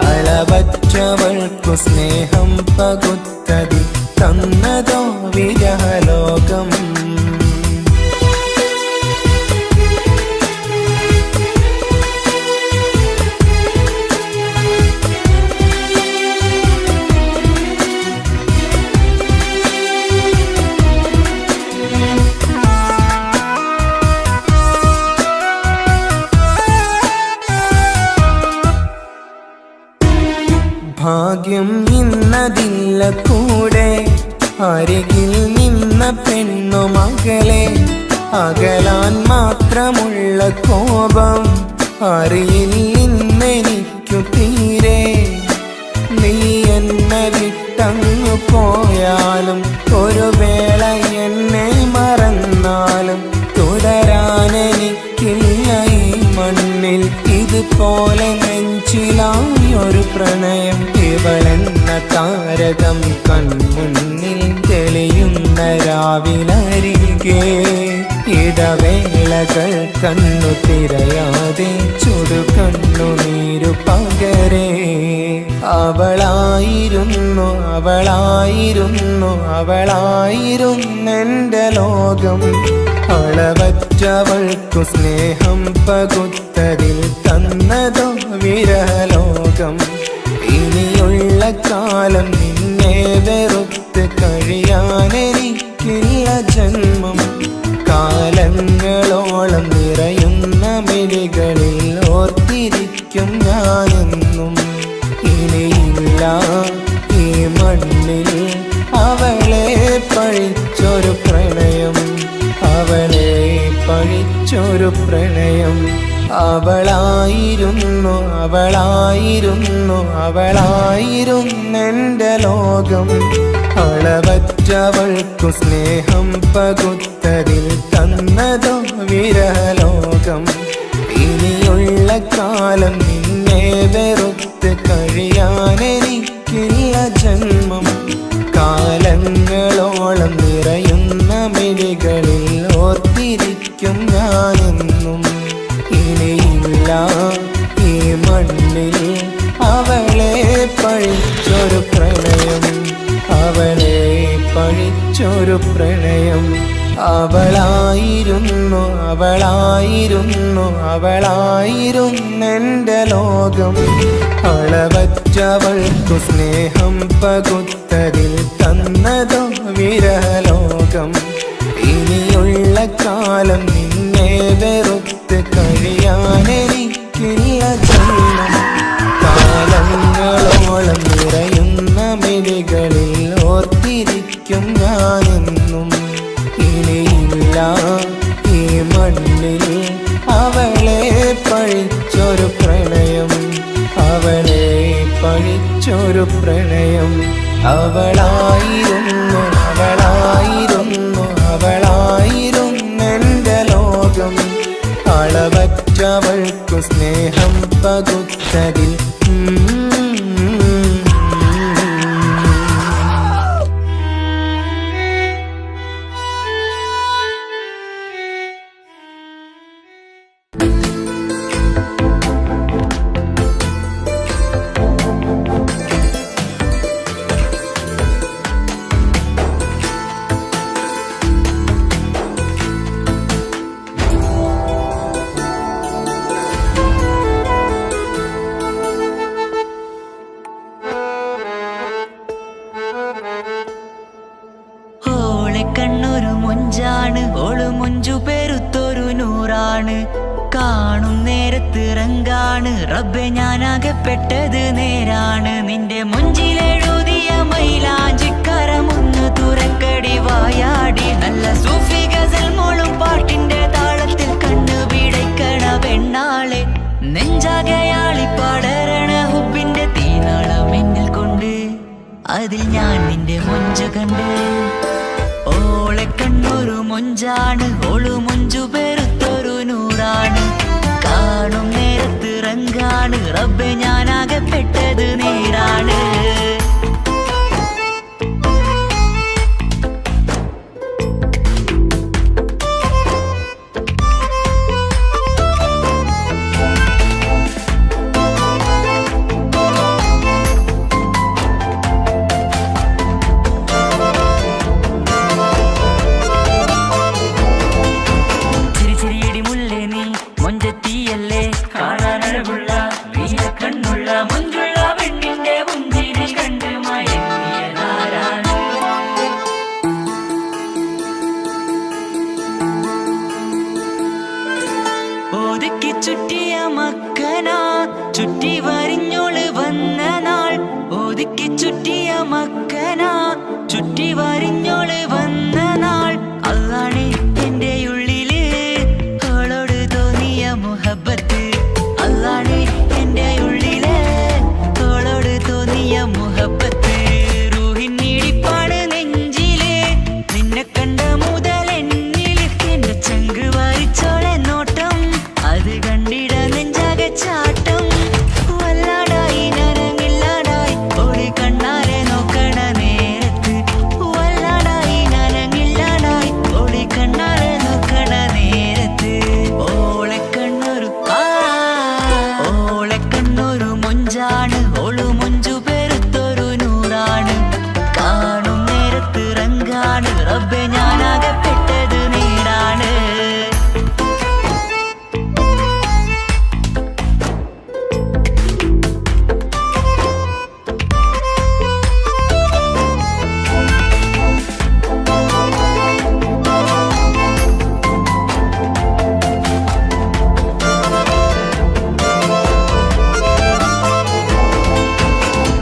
S1: അളവറ്റവൾക്കു സ്നേഹം പകുത്തതിൽ തന്നതോ വിരഹലോകം ഭാഗ്യം ഇന്നതില്ല കൂടെ, അരികിൽ നിന്ന പെണ്ണു മകളെ. അകലാൻ മാത്രമുള്ള കോപം അറിയില്ലെനിക്കു തീരെ. നീ എന്നെ വിട്ടങ്ങു പോയാലും ഒരു വേള എന്നെ മറന്നാലും തുടരാനെനിക്കില്ല ഈ മണ്ണിൽ. ഇതുപോലെ നെഞ്ചിലായൊരു പ്രണയം, ഇവളെന്ന താരകം കൺമുന്നിൽ തെളിയുന്ന രാവിലരികെ. ഇടവേളകൾ കണ്ണു തിരയാതെ ചുടുകണ്ണുനീരു പകരേ. അവളായിരുന്നു അവളായിരുന്നു അവളായിരുന്നെൻ്റെ ലോകം. അളവറ്റവൾക്കു സ്നേഹം പകുത്തതിൽ തന്നതോ വിരലോകം. ഇനിയുള്ള കാലം നിന്നെ വെറുത്ത് കഴിയാനെനിക്കില്ല ജന്മം. കാലങ്ങളോളം നിറയുന്ന മിഴികളിൽ ഓർത്തിരിക്കും ഞാനെന്നും. ഇനിയില്ല ഈ മണ്ണിൽ അവളെ പഴിച്ചൊരു പ്രണയം, അവളെ പഴിച്ചൊരു പ്രണയം. അവളായിരുന്നു അവളായിരുന്നു അവളായിരുന്നെൻ്റെ ലോകം. അളവറ്റവൾക്കു സ്നേഹം പകുത്തതിൽ തന്നതോ വിരലോകം. ഇനിയുള്ള കാലം നിന്നെ വെറുത്ത് കഴിയാനെനിക്കില്ല ജന്മം. കാലങ്ങളോളം നിറയുന്ന മിഴികളിൽ ഓർത്തിരിക്കും ഞാനെന്നും. ഇനിയില്ല ഈ മണ്ണിൽ അവളെ പഴിച്ചൊരു പ്രണയം, അവളെ പഴിച്ചൊരു പ്രണയം. അവളായിരുന്നു അവളായിരുന്നു അവളായിരുന്നെൻ്റെ ലോകം. അളവറ്റവൾക്കു സ്നേഹം പകുത്തതിൽ തന്നതോ വിരലോകം. ഇനിയുള്ള കാലം നിന്നെ വെറുത്ത് കഴിയാനെനിക്കില്ല ജന്മം. കാലങ്ങളോളം നിറയുന്ന മിഴികളിൽ ഓർത്തിരിക്കും ഞാനെന്നും. ഇനിയില്ല ഈ മണ്ണിൽ അവളെ പഴിച്ചൊരു പ്രണയം, അവളെ പഴിച്ചൊരു പ്രണയം. അവളായിരുന്നു അവളായിരുന്നു അവളായിരുന്നെൻ്റെ ലോകം. അളവറ്റവൾക്കു സ്നേഹം പകുത്തതിൽ
S9: കണ്ണൊരു മൊഞ്ചാണ്, ഓള് മൊഞ്ചു പെരുത്തൊരു നൂറാണ്. കാണും നേരത്ത് റങ്കാണ്, റബ്ബെ ഞാനാകപ്പെട്ടത് നേരാണ്. നിന്റെ മൊഞ്ചിലെഴുതിയ മൈലാഞ്ചിക്കരമൊന്ന് തുറക്കടി വായാടി. നല്ല സൂഫി ഗസൽ മോളും പാട്ടിന്റെ താളത്തിൽ കണ്ണു പിടയ്ക്കണ പെണ്ണാളെ. നെഞ്ചാകയാളി പടരണ ഹുബിന്റെ തീനാളം എന്നിൽ കൊണ്ട്, അതിൽ ഞാൻ നിന്റെ മൊഞ്ചു കണ്ട്. ഓളെ കണ്ണൊരു മൊഞ്ചാണ്, ഓളു മൊഞ്ചു പെരുത്തൊരു നൂറാണ്. കാണും നേരത്ത് റങ്കാണ്, റബ്ബെ ഞാനാകപ്പെട്ടത് നേരാണ്. ചുറ്റിയ മക്കന ചുറ്റി വരിഞ്ഞോള് വന്ന നാൾ, ഒതുക്കി ചുറ്റിയ മക്കന ചുറ്റി വരിഞ്ഞോള് വന്ന നാൾ അതാണ് എന്റെ ഉള്ളില് അവളോട് തോന്നിയ മുഹബത്ത് അതാണ് എന്റെ ഉള്ളില് അവളോട് തോന്നിയ മുഹബത്ത് റൂഹിന്നിടിപ്പാണ് നെഞ്ചില് നിന്നെ കണ്ട മുതൽ എന്നില് എന്റെ ചങ്ക് വാരിച്ചോളെ നോട്ടം അത് കണ്ടിട നെഞ്ചാകെ ചാട്ടം വല്ലാടായി നനങ്ങില്ലാടായി ഓടി കണ്ണാരെ നോക്കണ നേരത്ത് വല്ലാടായി നനങ്ങില്ലാടായി ഓടി കണ്ണാരെ നോക്കണ നേരത്ത് ഓളെ കണ്ണൊരു മൊഞ്ചാണ് ഓളു മൊഞ്ചു പെരുത്തൊരു നൂറാണ് കാണും നേരത്ത് റങ്കാണ് റബ്ബെ ഞാനാകപ്പെട്ടത് നേരാണ്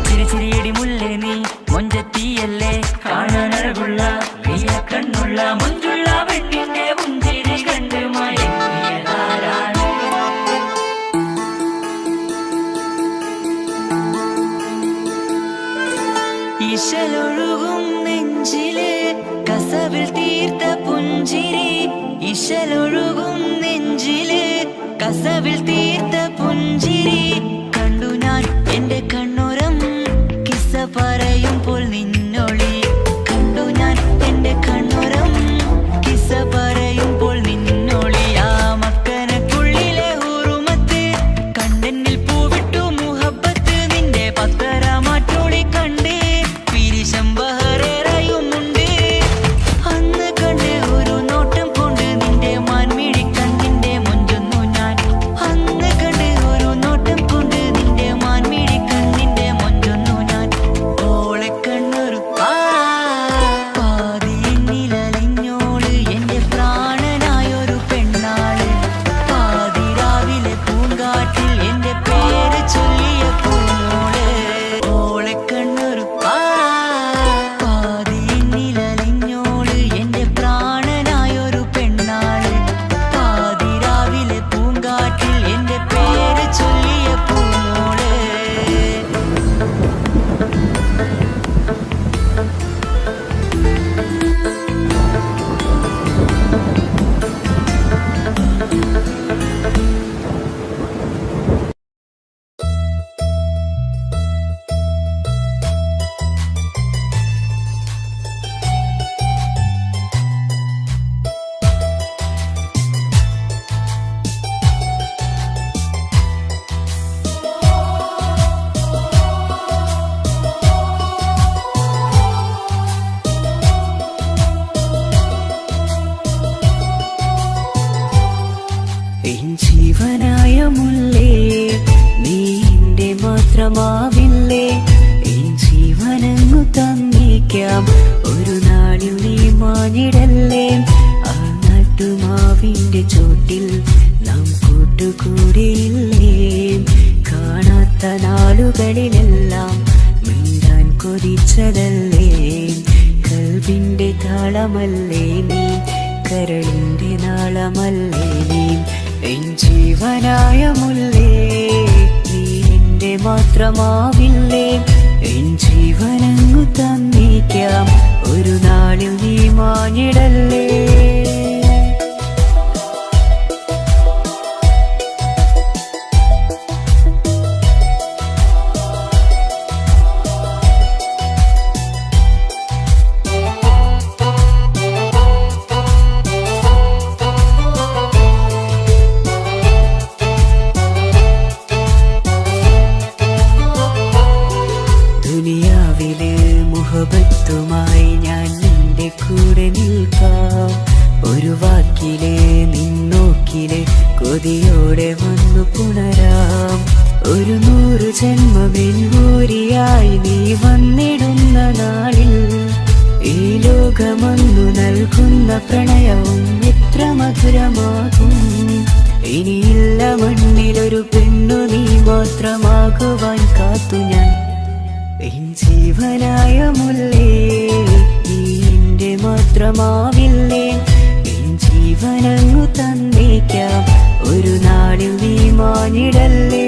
S9: ചിരി ചിരിയടി മുല്ലേ നീ മൊഞ്ചത്തിയല്ലേ കാണാനഴകുള്ള നീയ കണ്ണുള്ള മൊഞ്ചുള്ള പെണ്ണിന്റെ പുഞ്ചിരി കണ്ട് മയങ്ങിയതാരാണ് ഇശലൊഴുകും നെഞ്ചില് കസവിൽ തീർത്ത പുഞ്ചിരി ഇശലൊഴുകും നെഞ്ചില് കസവിൽ തീർത്ത പുഞ്ചിരി കണ്ടു ഞാൻ എന്റെ കണ്ണുരം കിസ്സ പറയുമ്പോൾ നിന്നൊളി കണ്ടു ഞാൻ എന്റെ കണ്ണുരം കിസ്സ പറയുമ്പോൾ നിന്നൊളി ആ മക്കനക്കുള്ളിലെ ഹുറുമത്ത് കണ്ണെന്നിൽ പൂവിട്ടു മുഹബത്ത് നിന്റെ പത്തര മാറ്റോളി കണ്ട് പിരിശം ബഹറേറയുമുണ്ട് അന്ന് കണ്ട് ഒരു നോട്ടം കൊണ്ട് നിന്റെ മാൻമിഴി കണ്ണിന്റെ മൊഞ്ചൊന്നു ഞാൻ അന്ന് കണ്ട് ഒരു നോട്ടം കൊണ്ട് നിന്റെ മാൻമിഴി കണ്ണിന്റെ മൊഞ്ചൊന്നു ഞാൻ ഓളെ കണ്ണൊരു പാതിയെന്നിലലിഞ്ഞോള് എന്റെ പ്രാണനായൊരു പെണ്ണാള് പാതിരാവിലെ പൂങ്കാട്ടിൽ എന്റെ പേര് ചൊല്ലിയ പൂമോള് ഓളെ കണ്ണൊരു പാതിയെന്നിലലിഞ്ഞോള് എന്റെ പ്രാണനായൊരു പെണ്ണാള് പാതിരാവിലെ പൂങ്കാട്ടിൽ എന്റെ പേര് ചൊല്ലിയ പൂമോള് എൻ ജീവനായ മുല്ലേ നീ എന്റെ മാത്രമാവില്ലേ എൻ ജീവനങ്ങു തന്നേക്കാം ഒരു നാളിൽ നീ മാഞ്ഞിടല്ലേ ആ നാട്ടുമാവിന്റെ ചോട്ടിൽ നാം കൂട്ടുകൂടിയില്ലേ കാണാത്ത നാളുകളിലെല്ലാം മിണ്ടാൻ കൊതിച്ചതല്ലേ കൽവിന്റെ താളമല്ലേ നീ കരളിന്റെ നാളമല്ലേ നീ എൻ ജീവനായ മുല്ലേ നീ എന്റെ മാത്രമാവില്ലേ എൻ ജീവനങ്ങു തന്നേക്കാം ഒരു നാളിൽ നീ മാഞ്ഞിടല്ലേ ദുനിയാവിലെ മുഹബത്തുമായി ഞാൻ നിന്റെ കൂടെ നിൽക്കാം ഒരു വാക്കിലെ നിന്നോക്കിലെ കൊതിയോടെ വന്നു പുണരാം ഒരു 100 ജന്മമെൻകൂരിയായി നീ വന്നിടുന്ന നാളിൽ ഈ ലോകമൊന്നു നൽകുന്ന പ്രണയവും എത്ര മധുരമാകും ഇനിയില്ല മണ്ണിലൊരു പെണ്ണു നീ മാത്രമാകുവാൻ കാത്തു ഞാൻ എൻ ജീവനായ മുല്ലേ നീ എന്റെ മാത്രമാവില്ലേ എൻ ജീവനങ്ങു തന്നേക്കാം ഒരു നാളിൽ നീ മാനിടല്ലേ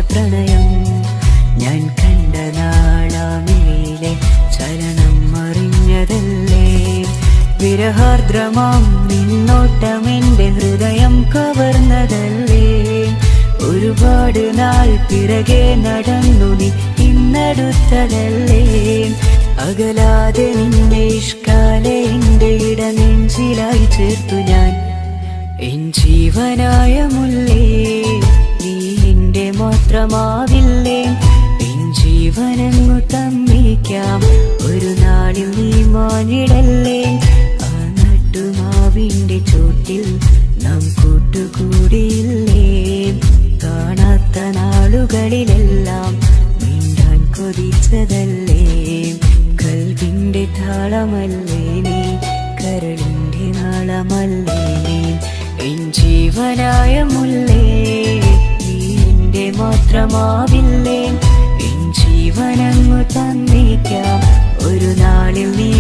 S9: പ്രണയം ഞാൻ കണ്ട നാളാമിലെ ചലനം അറിഞ്ഞതല്ലേ വിരഹാർദ്രമാം നിന്നോട്ടം എൻ്റെ ഹൃദയം കവർന്നതല്ലേ ഒരുപാട് നാൾ പിറകെ നടന്നു നീ ഇന്നടുത്തതല്ലേ അകലാതെ നിന്നെ ഇഷ്കാലെ എൻ്റെ ഇടനെഞ്ചിലായി ചേർത്തു ഞാൻ എൻ ജീവനായ മുല്ലേ നീ എന്റെ മാത്രമാവില്ലേ എൻ ജീവനങ്ങു തന്നേക്കാം ഒരു നാളിൽ നീ മാനിടല്ലേ ആ നട്ടുമാവിന്റെ ചോട്ടിൽ നാം കൂട്ടുകൂടിയില്ലേ കാണാത്ത നാളുകളിലെല്ലാം മിണ്ടാൻ കൊതിച്ചതല്ലേ കൽവിന്റെ താളമല്ലേ നീ കരളിന്റെ നാളമല്ലേ നീ എൻ ജീവനായ മുല്ലേ നീ എന്റെ മാത്രമാവില്ലേ എൻ ജീവനങ്ങു തന്നേക്കാം ഒരു നാളിൽ നീ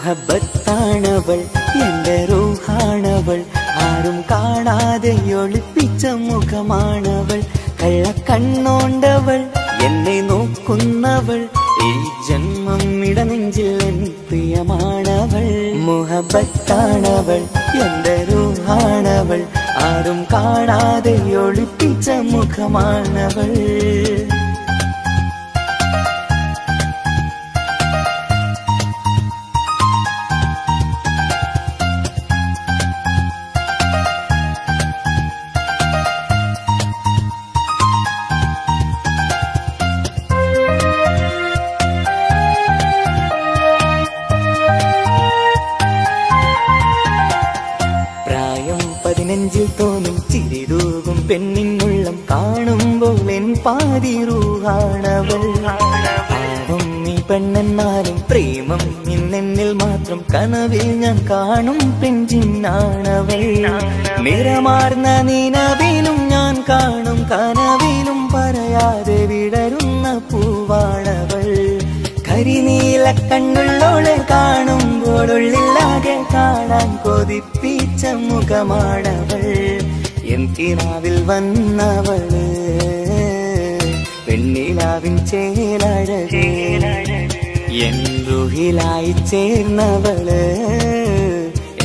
S1: മുഹബത്താണവൾ എൻ്റെ റൂഹാണവൾ ആരും കാണാതെ ഒളിപ്പിച്ച മുഖമാണവൾ കള്ളക്കണ്ണോണ്ടവൾ എന്നെ നോക്കുന്നവൾ ഈ ജന്മം ഇടനെഞ്ചിൽ എൻ പ്രിയമാണവൾ മുഹബത്താണവൾ എൻ്റെ റൂഹാണവൾ ആരും കാണാതെ ഒളിപ്പിച്ച മുഖമാണവൾ നെഞ്ചിൽ തോന്നും ചിരിതൂകും പെണ്ണിനുള്ളം കാണുമ്പോൾ എൻ പാതി റൂഹാണവൾ പാവം നീ പെണ്ണെന്നാലും പ്രേമം ഇന്നെന്നിൽ മാത്രം കനവിൽ ഞാൻ കാണും പെഞ്ചിന്നാണവൾ നിറമാർന്ന നിലവിലും ഞാൻ കാണും കനവിലും പറയാതെ വിടരുന്ന പൂവാണവൾ കരിനീല കണ്ണുള്ളോളെ കാണുമ്പോൾ ഉള്ളിലാകെ കാണാൻ കൊതിപ്പിച്ച മുഖമാണവൾ എൻ കിനാവിൽ വന്നവള് പെണ്ണിലാവിൻ ചേലഴകേ എൻ റുഹിലായി ചേർന്നവള്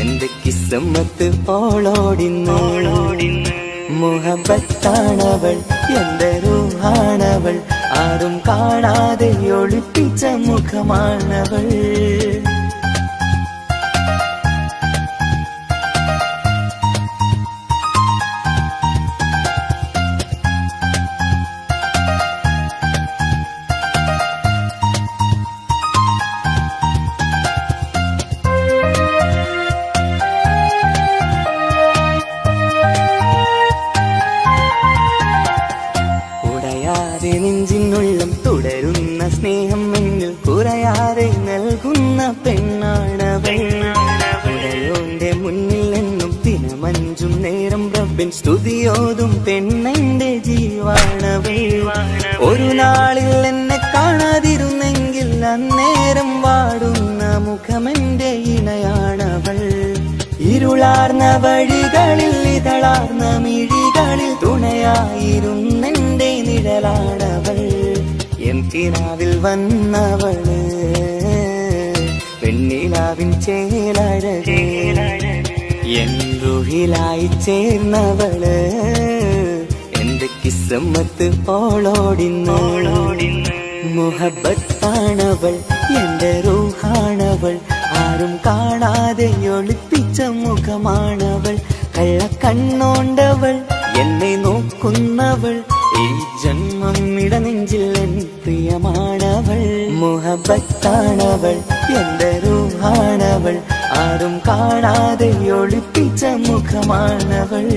S1: എന്റെ കിസ്മത്ത് ഓളോടിന്നോളോടിന്ന് മുഹബത്താണവൾ എന്റെ റൂഹാണവൾ ആരും കാണാതെ ഒളിപ്പിച്ച മുഖമാണവൾ നെഞ്ചിനുള്ളം തുടരുന്ന സ്നേഹം എന്നിൽ കുറയാതെ നൽകുന്ന പെണ്ണാണവൾ ഉടയോന്റെ മുന്നിൽ എന്നും ദിനമഞ്ചും നേരം റബ്ബിൻ സ്തുതിയോതും പെണ്ണെന്റെ ജീവാണവൾ ഒരു നാളിൽ എന്നെ കാണാതിരുന്നെങ്കിൽ അന്നേരം വാടും ഇരുളാർന്ന വഴികളിൽ ഇതളാർന്ന മിഴികളിൽ തുണയായിരുന്നെന്റെ നിഴലാണവൾ എൻ കിനാവിൽ വന്നവള് പെണ്ണിലാവിൻ ചേലഴകേ എൻ റുഹിലായി ചേർന്നവള് എന്റെ കിസ്സമ്മത്ത് ഓളോടിന്നോളോടിന്ന് മുഹബത്താണവൾ എന്റെ റൂഹാണവൾ ആരും കാണാതെ ഒളിപ്പിച്ച മുഖമാണവൾ കള്ളക്കണ്ണോണ്ടവൾ എന്നെ നോക്കുന്നവൾ ഈ ജന്മം ഇടനെഞ്ചിൽ എൻ പ്രിയമാണവൾ മുഹബത്താണവൾ എന്റെ റൂഹാണവൾ ആരും കാണാതെ ഒളിപ്പിച്ച മുഖമാണവൾ.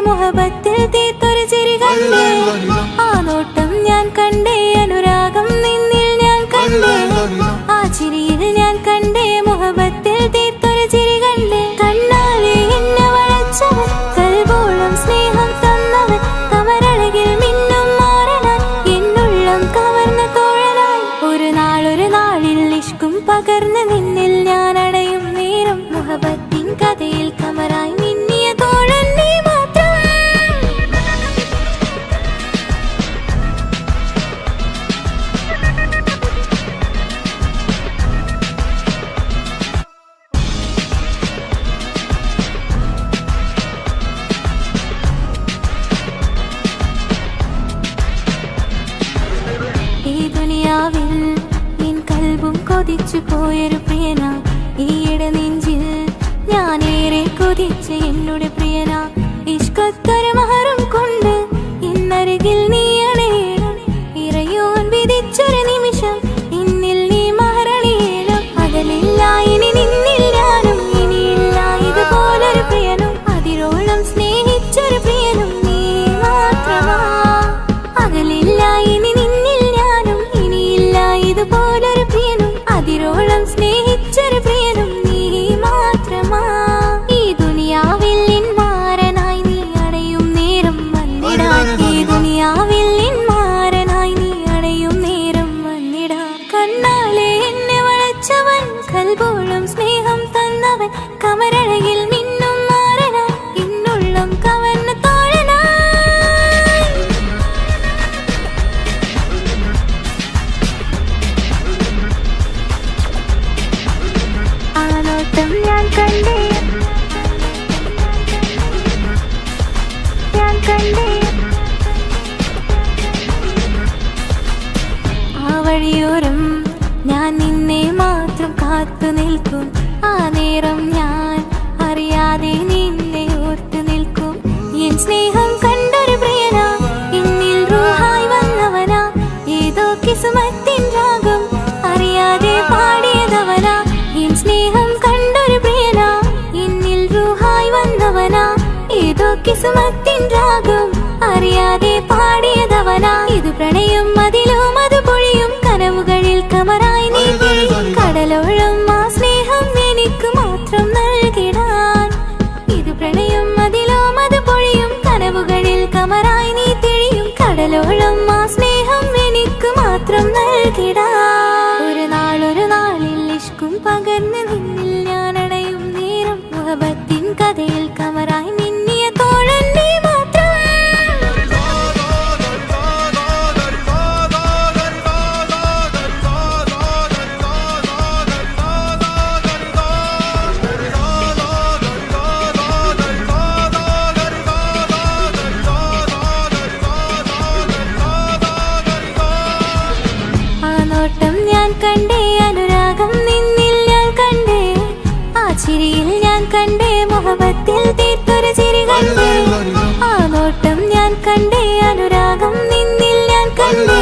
S2: മുഹബത്തിൽ തീർത്തൊരു ചിരി കണ്ടേ ആ നോട്ടം ഞാൻ കണ്ടേ അനുരാഗം നിന്നിൽ ഞാൻ കണ്ടേ ആ ചിരിയിൽ ഞാൻ കണ്ടേ മുഹബത്തിൽ തീർത്തൊരു ചിരി കണ്ടേ കണ്ണാലെ എന്നെ വളച്ചവൻ കൽബോളം സ്നേഹം തന്നവൻ കമരഴകിൽ മിന്നും മാറനാൻ എന്നുള്ളം കവർന്ന തോഴനായി ഒരു നാളിൽ ഇഷ്കും പകർന്ന് നിന്നിൽ ഞാൻ അടയും നേരം മുഹബത്തിൻ കഥയിൽ കമറായി മിന്നിയ തോഴൻ നീ മാത്രം. കൊതിച്ചു പോയൊരു പ്രിയന ഈയിടെ നെഞ്ചിൽ ഞാനേറെ കൊതിച്ച എന്നോട് പ്രിയന ഇഷ്കത്തൊരു മഹറും കൊണ്ട് ഇന്നരികിൽ നീ അണയണം ഇറയോൻ വിധിച്ചൊരു നിമിഷം ഇന്നിൽ നീ മഹറണിയേണം അകലില്ല ഇനി നിന്നിൽ ഞാനും ഇനിയില്ല ഇതുപോലൊരു പ്രിയനും അതിരോളം സ്നേഹിച്ചൊരു പ്രിയനും നീ മാത്രമാ അകലില്ല ഇനി നിന്നിൽ ഞാനും ഇനിയില്ല ഇതുപോലൊരു പ്രിയനും അതിരോളം സ്നേഹിച്ചൊരു പ്രിയനും നീ മാത്രമാ ഈ ദുനിയാവിൽ മാറനായി നീ അടയും നേരം വന്നിടാൻ ഈ ദുനിയാവിൽ മാറനായി നീ അടയും നേരം വന്നിടാൻ കണ്ണാലെ എന്നെ വളച്ചവൻ കൽബോളം സ്നേഹം തന്നവൻ കമരഴകിൽ മിന്നും മാറനായി എന്നുള്ളം കവർന്ന തോഴനായി ആനോട്ടം ഞാൻ കണ്ടേ ആ വഴിയോരം ഞാൻ നിന്നെ മാത്രം കാത്തു നിൽക്കും ആ നേരം ഞാൻ അറിയാതെ നിന്നെ ഓർത്തു നിൽക്കും എൻ സ്നേഹം കണ്ടൊരു പ്രിയന എന്നിൽ റൂഹായി വന്നവനാ ഏതോ കിസ്മത്തിൻ രാഗം അറിയാതെ പാടിയതവനാ എൻ സ്നേഹം കണ്ടൊരു പ്രിയന എന്നിൽ റൂഹായി വന്നവനാ ഏതോ കിസ്മത്തിൻ രാഗം അറിയാതെ പാടിയതവനാ ഇത് പ്രണയം അതിലും അത് പൊഴിയും കനവുകളിൽ കമറായി നീ കടലോളം ആ സ്നേഹം എനിക്ക് മാത്രം നൽകിടാൻ ഇത് പ്രണയം അതിലും അത് പൊഴിയും കനവുകളിൽ കമറായി നീ തെളിയും കടലോളം ആ സ്നേഹം എനിക്ക് മാത്രം നൽകിടാൻ ഒരു നാളിൽ ഇഷ്കും പകർന്ന് നിന്നിൽ ഞാൻ അടയും നേരം മുഹബത്തിൻ കഥയിൽ കമറായി മിന്നിയ തോഴൻ നീ മാത്രം. ആ നോട്ടം ഞാൻ കണ്ടേ അനുരാഗം നിന്നിൽ ഞാൻ കണ്ടേ ആ ചിരിയിൽ ഞാൻ കണ്ടേ മുഹബത്തിൽ തീർത്തൊരു ചിരി കണ്ടേ ആ നോട്ടം ഞാൻ കണ്ടേ അനുരാഗം നിന്നിൽ ഞാൻ കണ്ടേ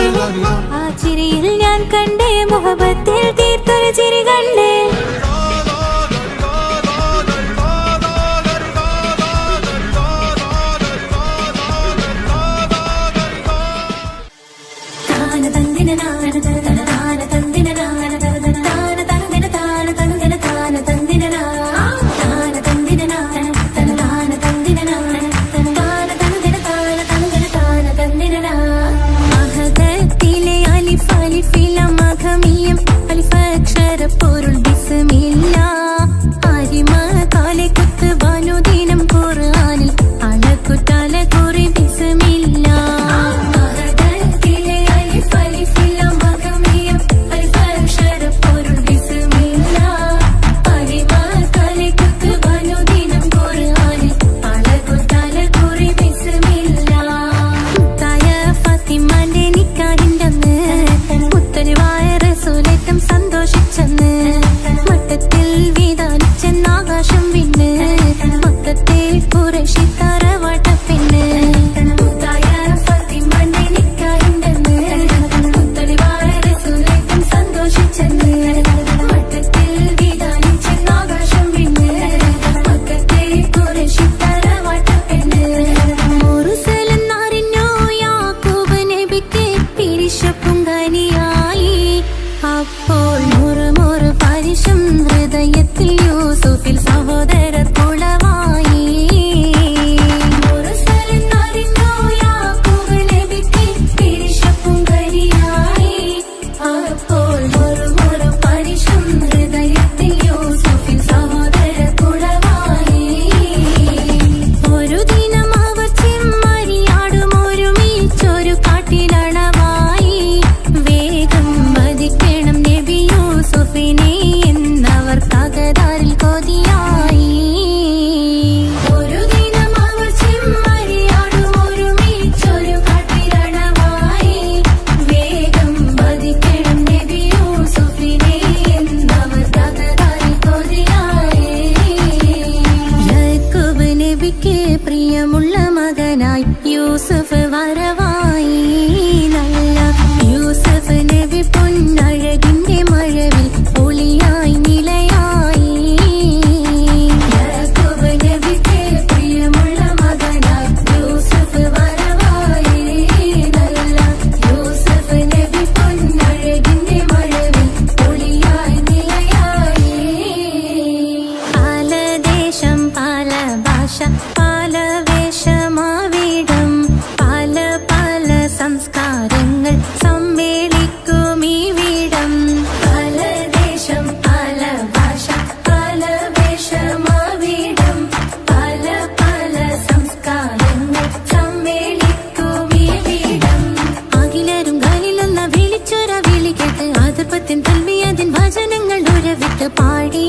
S2: ആ ചിരിയിൽ ഞാൻ കണ്ടേ മുഹബത്തിൽ തീർത്തൊരു ചിരി കണ്ടേ താന തന്നിന നാന യൂസഫ് വരവായി നല്ല യൂസഫ് നബി പൊന്നഴകിന്റെ മഴവിൽ ഒളിയായി നിലയായി യാക്കൂബ് നബിക്ക് പ്രിയമുള്ള മകനായി യൂസഫ് വരവായി നല്ല യൂസഫ് നബി പൊന്നഴകിന്റെ മഴവിൽ ഒളിയായി നിലയായി പല ദേശം പല ഭാഷ പല വേഷമാവിടം പല പല സംസ്കാരങ്ങൾ സമ്മേളിക്കും ഈ വീടം പല ദേശം പല ഭാഷ പല വേഷമാവിടം പല പല സംസ്കാരങ്ങൾ സമ്മേളിക്കും ഈ വീടം അഖിലരും ഖലീലെന്ന വിളിച്ചൊര വിളി കേട്ട് ആതിർപ്പത്തിൻ തൽവിയതിൻ വചനങ്ങൾ ഉരവിട്ട് പാടി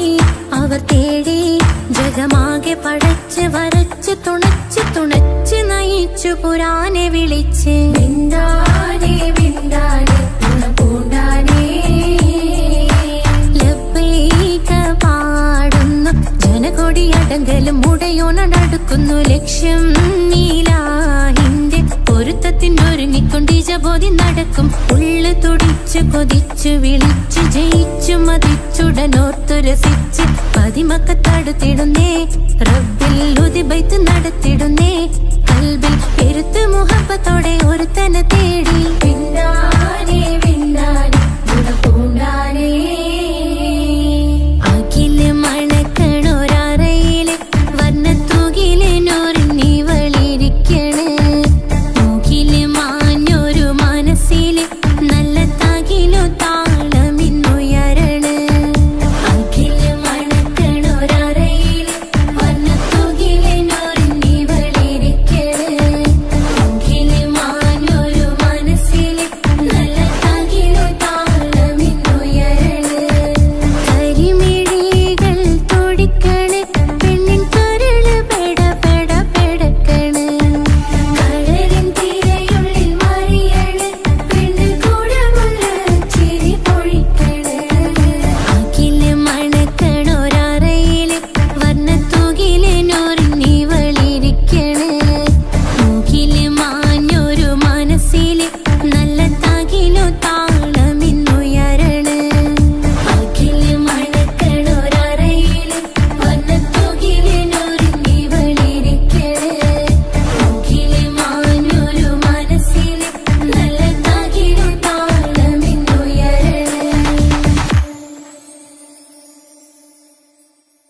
S2: അവർ തേടി ജഗമാകെ പടച്ച് വരച്ച് തുണച്ച് നയിച്ചു പുരാനെ വിളിച്ച് വിണ്ടാനെ വിണ്ടാനെ പൂണ്ടാനെ ലബ്ബൈക പാടുന്നു ജനകൊടി അടങ്കലും മുടയോണടുക്കുന്നു ലക്ഷ്യം നീലാഹിന്റെ പൊരുത്തത്തിനൊരുങ്ങിക്കൊണ്ടിജബോധി നടക്കും ഉള്ളു തുടിച്ചു കൊതിച്ചു വിളിച്ചു ജയിച്ചു മതിച്ചുടനോർത്തുരസിച്ച് പതിമക്കത്തടുത്തിടുന്നേ റബ്ബിൽ ഉദിബൈത്ത് നടത്തിടുന്നേ